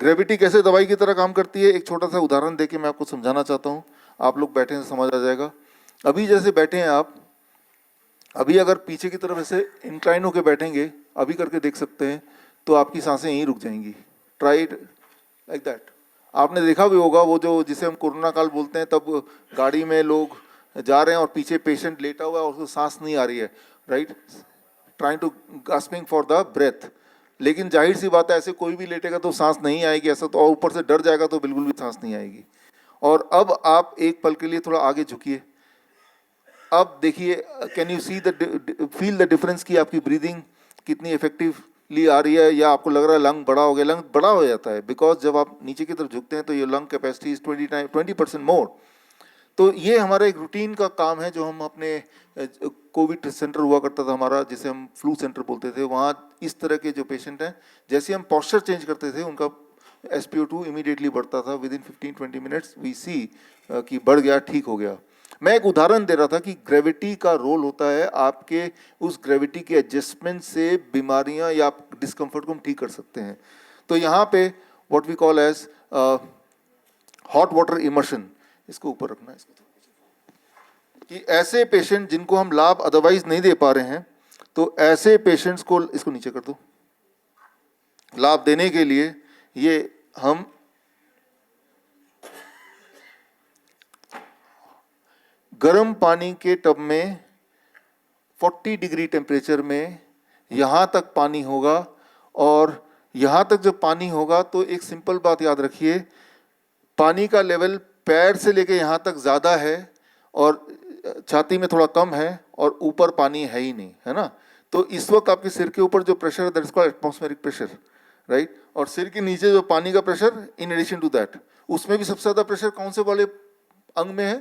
ग्रेविटी कैसे दवाई की तरह काम करती है, एक छोटा सा उदाहरण देके मैं आपको समझाना चाहता हूँ। आप लोग बैठे हैं तो समझ आ जाएगा। अभी जैसे बैठे हैं आप, अभी अगर पीछे की तरफ ऐसे इंक्लाइन होकर बैठेंगे, अभी करके देख सकते हैं, तो आपकी सांसें यहीं रुक जाएंगी। Try it like that. आपने देखा भी होगा वो जो जिसे हम कोरोना काल बोलते हैं, तब गाड़ी में लोग जा रहे हैं और पीछे पेशेंट लेटा हुआ है और उसको सांस नहीं आ रही है, right, trying to gasping for the breath. लेकिन जाहिर सी बात है, ऐसे कोई भी लेटेगा तो सांस नहीं आएगी ऐसा तो, और ऊपर से डर जाएगा तो बिल्कुल भी सांस नहीं आएगी। और अब आप एक पल के लिए थोड़ा आगे झुकिए। अब देखिए, can you see the feel the difference कि आपकी ब्रीदिंग कितनी इफेक्टिवली आ रही है, या आपको लग रहा है लंग बड़ा हो गया। लंग बड़ा हो जाता है बिकॉज जब आप नीचे की तरफ झुकते हैं तो ये लंग कैपेसिटी इज 20% मोर। तो ये हमारा एक रूटीन का काम है जो हम अपने कोविड सेंटर हुआ करता था हमारा, जिसे हम फ्लू सेंटर बोलते थे, वहाँ इस तरह के जो पेशेंट हैं, जैसे हम पॉस्चर चेंज करते थे उनका SpO2 इमीडिएटली बढ़ता था। विद इन 15-20 मिनट्स वी सी कि बढ़ गया, ठीक हो गया। मैं एक उदाहरण दे रहा था कि ग्रेविटी का रोल होता है आपके उस ग्रेविटी के एडजस्टमेंट से बीमारियां या डिस्कम्फर्ट को हम ठीक कर सकते हैं। तो यहाँ पे what we call as hot water immersion, इसको ऊपर रखना है, इसको कि ऐसे पेशेंट जिनको हम लाभ अदरवाइज नहीं दे पा रहे हैं, तो ऐसे पेशेंट्स को, इसको नीचे कर दो, लाभ देने के लिए ये हम गर्म पानी के टब में 40 डिग्री टेम्परेचर में यहाँ तक पानी होगा। और यहाँ तक जब पानी होगा तो एक सिंपल बात याद रखिए, पानी का लेवल पैर से लेके यहाँ तक ज़्यादा है और छाती में थोड़ा कम है, और ऊपर पानी है ही नहीं, है ना। तो इस वक्त आपके सिर के ऊपर जो प्रेशर है, that is called atmospheric pressure, right. और सिर के नीचे जो पानी का pressure, in addition to that, उसमें भी सबसे ज़्यादा प्रेशर कौन से वाले अंग में है?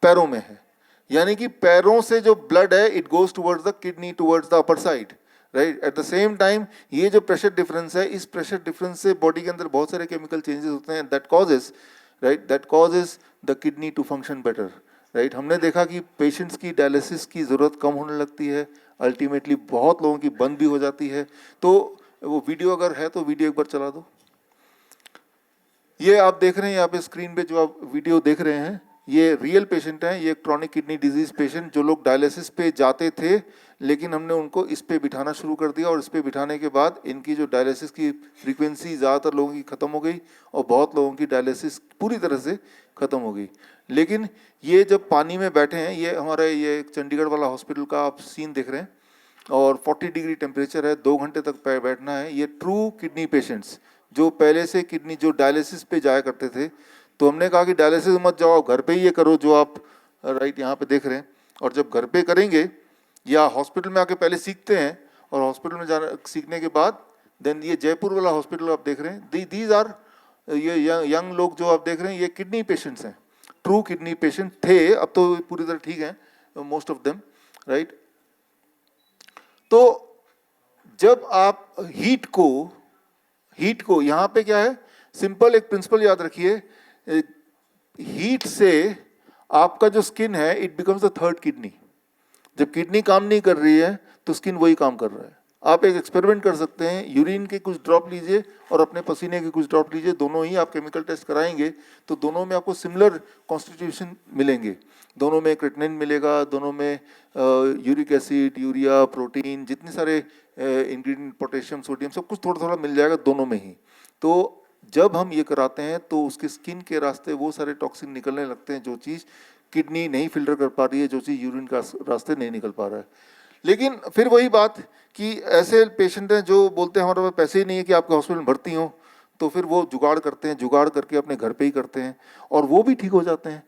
पैरों में है। यानी कि पैरों से जो ब्लड है, it goes towards the kidney, towards the upper side, right. At the same time ये जो प्रेशर डिफरेंस है, इस प्रेशर डिफरेंस से बॉडी के अंदर बहुत सारे केमिकल चेंजेस होते हैं, that causes, right, that causes the kidney to function better, right. हमने देखा कि पेशेंट्स की डायलिसिस की ज़रूरत कम होने लगती है, अल्टीमेटली बहुत लोगों की बंद भी हो जाती है। तो वो वीडियो अगर है तो वीडियो एक बार चला दो। ये आप देख रहे हैं यहाँ पे स्क्रीन पे जो आप वीडियो देख रहे हैं, ये रियल पेशेंट हैं, ये क्रोनिक किडनी डिजीज पेशेंट जो लोग डायलिसिस पे जाते थे, लेकिन हमने उनको इस पे बिठाना शुरू कर दिया और इस पे बिठाने के बाद इनकी जो डायलिसिस की फ्रीक्वेंसी ज़्यादातर लोगों की ख़त्म हो गई और बहुत लोगों की डायलिसिस पूरी तरह से ख़त्म हो गई। लेकिन ये जब पानी में बैठे हैं, ये हमारा ये चंडीगढ़ वाला हॉस्पिटल का आप सीन देख रहे हैं और 40 डिग्री टेम्परेचर है, 2 घंटे तक बैठना है। ये ट्रू किडनी पेशेंट्स जो पहले से किडनी जो डायलिसिस पे जाया करते थे, तो हमने कहा कि डायलिसिस मत जाओ, घर पे ही ये करो जो आप राइट यहाँ पे देख रहे हैं। और जब घर पे करेंगे या हॉस्पिटल में आके पहले सीखते हैं और हॉस्पिटल में जाना सीखने के बाद देन ये जयपुर वाला हॉस्पिटल आप देख रहे हैं, दीज आर ये यंग लोग जो आप देख रहे हैं, ये किडनी पेशेंट्स हैं, ट्रू किडनी पेशेंट थे, अब तो पूरी तरह ठीक हैं मोस्ट ऑफ देम, राइट। तो जब आप हीट को यहाँ पे क्या है, सिंपल एक प्रिंसिपल याद रखिए, हीट से आपका जो स्किन है it becomes the third kidney. जब किडनी काम नहीं कर रही है तो स्किन वही काम कर रहा है। आप एक एक्सपेरिमेंट कर सकते हैं, यूरिन के कुछ ड्रॉप लीजिए और अपने पसीने के कुछ ड्रॉप लीजिए, दोनों ही आप केमिकल टेस्ट कराएंगे तो दोनों में आपको सिमिलर कॉन्स्टिट्यूशन मिलेंगे, दोनों में क्रिएटिनिन मिलेगा, दोनों में यूरिक एसिड, यूरिया, प्रोटीन, जितने सारे इंग्रेडिएंट, पोटेशियम, सोडियम, सब कुछ थोड़ा थोड़ा मिल जाएगा दोनों में ही। तो जब हम ये कराते हैं तो उसके स्किन के रास्ते वो सारे टॉक्सिन निकलने लगते हैं जो चीज़ किडनी नहीं फिल्टर कर पा रही है, जो चीज़ यूरिन का रास्ते नहीं निकल पा रहा है। लेकिन फिर वही बात कि ऐसे पेशेंट हैं जो बोलते हैं हमारे पास पैसे ही नहीं है कि आपके हॉस्पिटल में भर्ती हो, तो फिर वो जुगाड़ करते हैं, जुगाड़ करके अपने घर पे ही करते हैं और वो भी ठीक हो जाते हैं।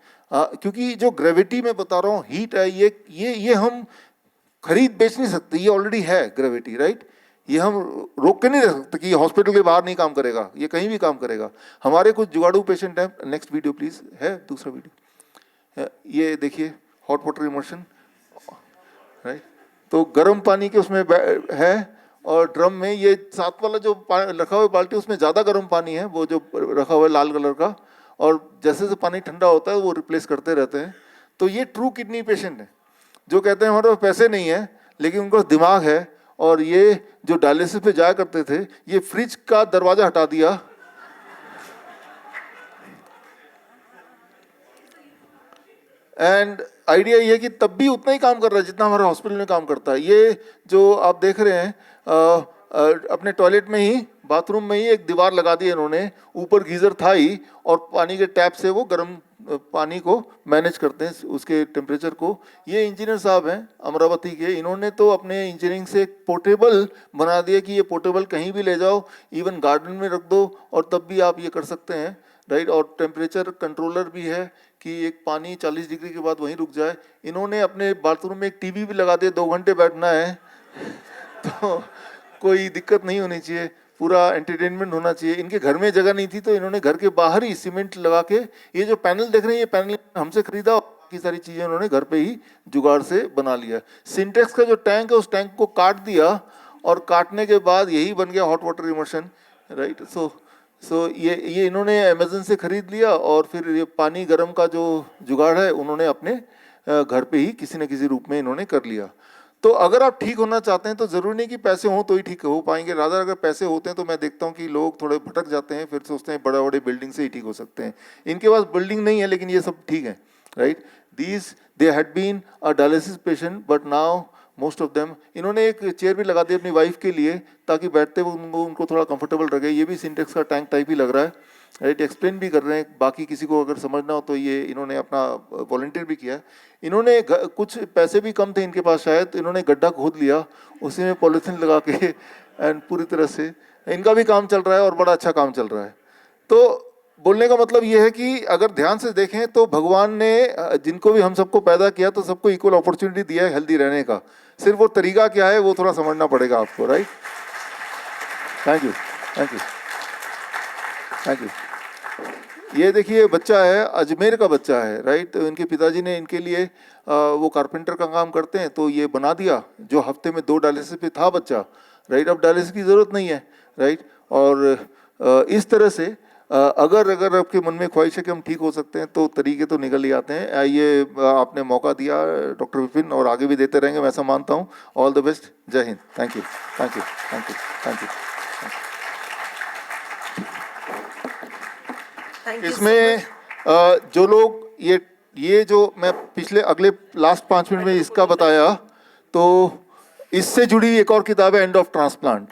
क्योंकि जो ग्रेविटी मैं बता रहा हूँ, हीट है, ये हम खरीद बेच नहीं सकते, ये ऑलरेडी है ग्रेविटी, राइट। ये हम रोक के नहीं रख सकते कि हॉस्पिटल के बाहर नहीं काम करेगा, ये कहीं भी काम करेगा। हमारे कुछ जुगाड़ू पेशेंट हैं, नेक्स्ट वीडियो प्लीज, है दूसरा वीडियो, ये देखिए हॉट वाटर इमर्शन, राइट। तो गर्म पानी के उसमें है और ड्रम में ये साथ वाला जो रखा हुआ बाल्टी उसमें ज़्यादा गर्म पानी है, वो जो रखा हुआ है लाल कलर का, और जैसे जैसे पानी ठंडा होता है वो रिप्लेस करते रहते हैं। तो ये ट्रू किडनी पेशेंट है जो कहते हैं हमारे पास पैसे नहीं है लेकिन उनका दिमाग है। और ये जो डायलिसिस पे जाया करते थे, ये फ्रिज का दरवाजा हटा दिया एंड आइडिया ये है कि तब भी उतना ही काम कर रहा है जितना हमारा हॉस्पिटल में काम करता है। ये जो आप देख रहे हैं अपने टॉयलेट में ही, बाथरूम में ही एक दीवार लगा दी इन्होंने, ऊपर गीजर था ही और पानी के टैप से वो गर्म पानी को मैनेज करते हैं, उसके टेम्परेचर को। ये इंजीनियर साहब हैं अमरावती के, इन्होंने तो अपने इंजीनियरिंग से एक पोर्टेबल बना दिया कि ये पोर्टेबल कहीं भी ले जाओ, इवन गार्डन में रख दो और तब भी आप ये कर सकते हैं, राइट। और टेम्परेचर कंट्रोलर भी है कि एक पानी 40 डिग्री के बाद वहीं रुक जाए। इन्होंने अपने बाथरूम में एक टीवी भी लगा दिया, 2 घंटे बैठना है तो कोई दिक्कत नहीं होनी चाहिए, पूरा एंटरटेनमेंट होना चाहिए। इनके घर में जगह नहीं थी तो इन्होंने घर के बाहर ही सीमेंट लगा के, ये जो पैनल देख रहे हैं ये पैनल हमसे खरीदा, बाकी सारी चीज़ें उन्होंने घर पे ही जुगाड़ से बना लिया। सिंटेक्स का जो टैंक है उस टैंक को काट दिया और काटने के बाद यही बन गया हॉट वाटर इमर्शन, राइट। सो ये इन्होंने अमेजन से खरीद लिया और फिर ये पानी गर्म का जो जुगाड़ है उन्होंने अपने घर पे ही किसी न किसी रूप में इन्होंने कर लिया। तो अगर आप ठीक होना चाहते हैं तो ज़रूरी नहीं कि पैसे हों तो ही ठीक हो पाएंगे, रादर अगर पैसे होते हैं तो मैं देखता हूँ कि लोग थोड़े भटक जाते हैं, फिर सोचते हैं बड़े बड़े बिल्डिंग से ही ठीक हो सकते हैं। इनके पास बिल्डिंग नहीं है लेकिन ये सब ठीक है, right. They had been a dialysis patient but now most of them, इन्होंने एक चेयर भी लगा दी अपनी वाइफ के लिए ताकि बैठते हुए उनको थोड़ा कंफर्टेबल रहे। ये भी सिंटेक्स का टैंक टाइप ही लग रहा है, राइट। एक्सप्लेन भी कर रहे हैं, बाकी किसी को अगर समझना हो तो ये इन्होंने अपना वॉलंटियर भी किया। इन्होंने कुछ पैसे भी कम थे इनके पास शायद, तो इन्होंने गड्ढा खोद लिया, उसी में पॉलिथीन लगा के एंड पूरी तरह से इनका भी काम चल रहा है और बड़ा अच्छा काम चल रहा है। तो बोलने का मतलब ये है कि अगर ध्यान से देखें तो भगवान ने जिनको भी हम सबको पैदा किया तो सबको इक्वल अपॉर्चुनिटी दिया है हेल्दी रहने का, सिर्फ वो तरीका क्या है वो थोड़ा समझना पड़ेगा आपको, right. Thank you, thank you, thank you. ये देखिए बच्चा है, अजमेर का बच्चा है, राइट। तो इनके पिताजी ने इनके लिए वो कारपेंटर का काम करते हैं, तो ये बना दिया जो हफ्ते में 2 डायलिसिस पे था बच्चा, राइट। अब डायलिसिस की ज़रूरत नहीं है, राइट। और इस तरह से अगर अगर आपके मन में ख्वाहिश है कि हम ठीक हो सकते हैं तो तरीके तो निकल ही आते हैं। ये आपने मौका दिया डॉक्टर विपिन, और आगे भी देते रहेंगे, मैं ऐसा मानता हूँ। ऑल द बेस्ट, जय Hind. Thank you, thank you, thank you, thank you. Thank you so इसमें much. जो लोग ये जो मैं पिछले अगले लास्ट 5 मिनट में इसका बताया, तो इससे जुड़ी एक और किताब है एंड ऑफ ट्रांसप्लांट।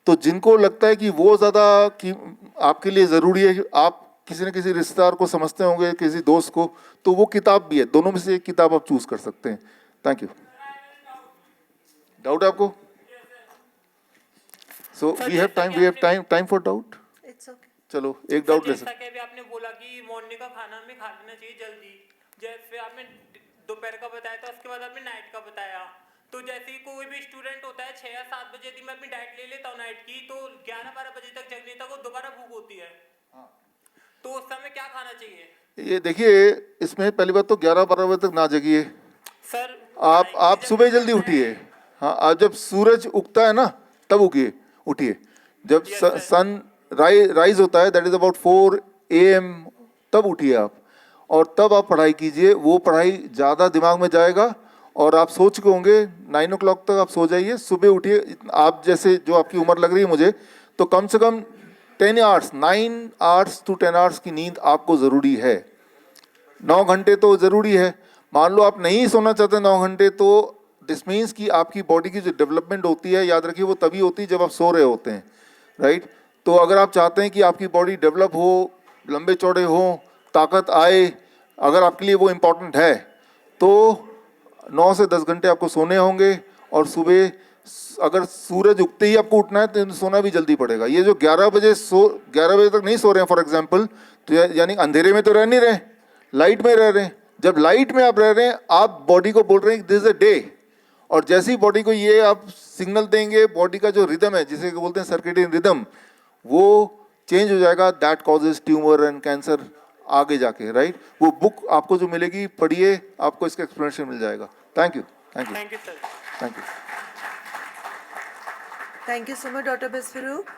तो जिनको लगता है कि वो ज़्यादा कि आपके लिए ज़रूरी है, आप किसी न किसी रिश्तेदार को समझते होंगे, किसी दोस्त को, तो वो किताब भी है। दोनों में से एक किताब आप चूज कर सकते हैं। Thank you. डाउट है आपको? So we have time for doubt. It's okay. चलो एक डाउट ले जैसा सकते। कि अभी आपने बोला कि मॉर्निंग का खाना हमें खा लेना चाहिए जल्दी, जैसे आपने दोपहर का बताया था, उसके बाद आपने नाइट का बताया। तो जैसे ही कोई भी स्टूडेंट होता है 6 या 7 बजे यदि मैं अपनी डाइट ले लेता हूँ नाइट की, तो 11-12 बजे तक जगने तक वो दोबारा भूख होती है। तो उस समय क्या खाना चाहिए? ये देखिए, इसमें पहली बात तो 11-12 बजे तक ना जगिए। सर आप सुबह जल्दी उठिए। हाँ, आप जब सूरज उगता है ना तब उठिए। जब सन राइज होता है, दैट इज अबाउट 4 AM, तब उठिए आप, और तब आप पढ़ाई कीजिए। वो पढ़ाई ज़्यादा दिमाग में जाएगा, और आप सोच के होंगे 9 o'clock तक आप सो जाइए, सुबह उठिए। आप जैसे जो आपकी उम्र लग रही है मुझे, तो कम से कम 10 आवर्स, 9 आवर्स to 10 आवर्स की नींद आपको ज़रूरी है। 9 घंटे तो ज़रूरी है। मान लो आप नहीं सोना चाहते 9 घंटे, तो दिस मीन्स कि आपकी बॉडी की जो डेवलपमेंट होती है, याद रखिए, वो तभी होती है जब आप सो रहे होते हैं, राइट। तो अगर आप चाहते हैं कि आपकी बॉडी डेवलप हो, लंबे चौड़े हो, ताकत आए, अगर आपके लिए वो इम्पोर्टेंट है, तो 9 से 10 घंटे आपको सोने होंगे। और सुबह अगर सूरज उगते ही आपको उठना है तो सोना भी जल्दी पड़ेगा। ये जो 11 बजे तक नहीं सो रहे हैं फॉर एग्जांपल, तो यानी अंधेरे में तो रह नहीं रहे, लाइट में रह रहे हैं। जब लाइट में आप रह रहे हैं, आप बॉडी को बोल रहे हैं दिस इज अ डे, और जैसी बॉडी को ये आप सिग्नल देंगे, बॉडी का जो रिदम है, जिसे बोलते हैं सर्केडियन रिदम, वो चेंज हो जाएगा। That causes tumour and cancer आगे जाके, राइट। वो बुक आपको जो मिलेगी, पढ़िए, आपको इसका एक्सप्लेनेशन मिल जाएगा। Thank you, thank you, thank you sir. Thank you. Thank you so much, Dr. Biswaroop.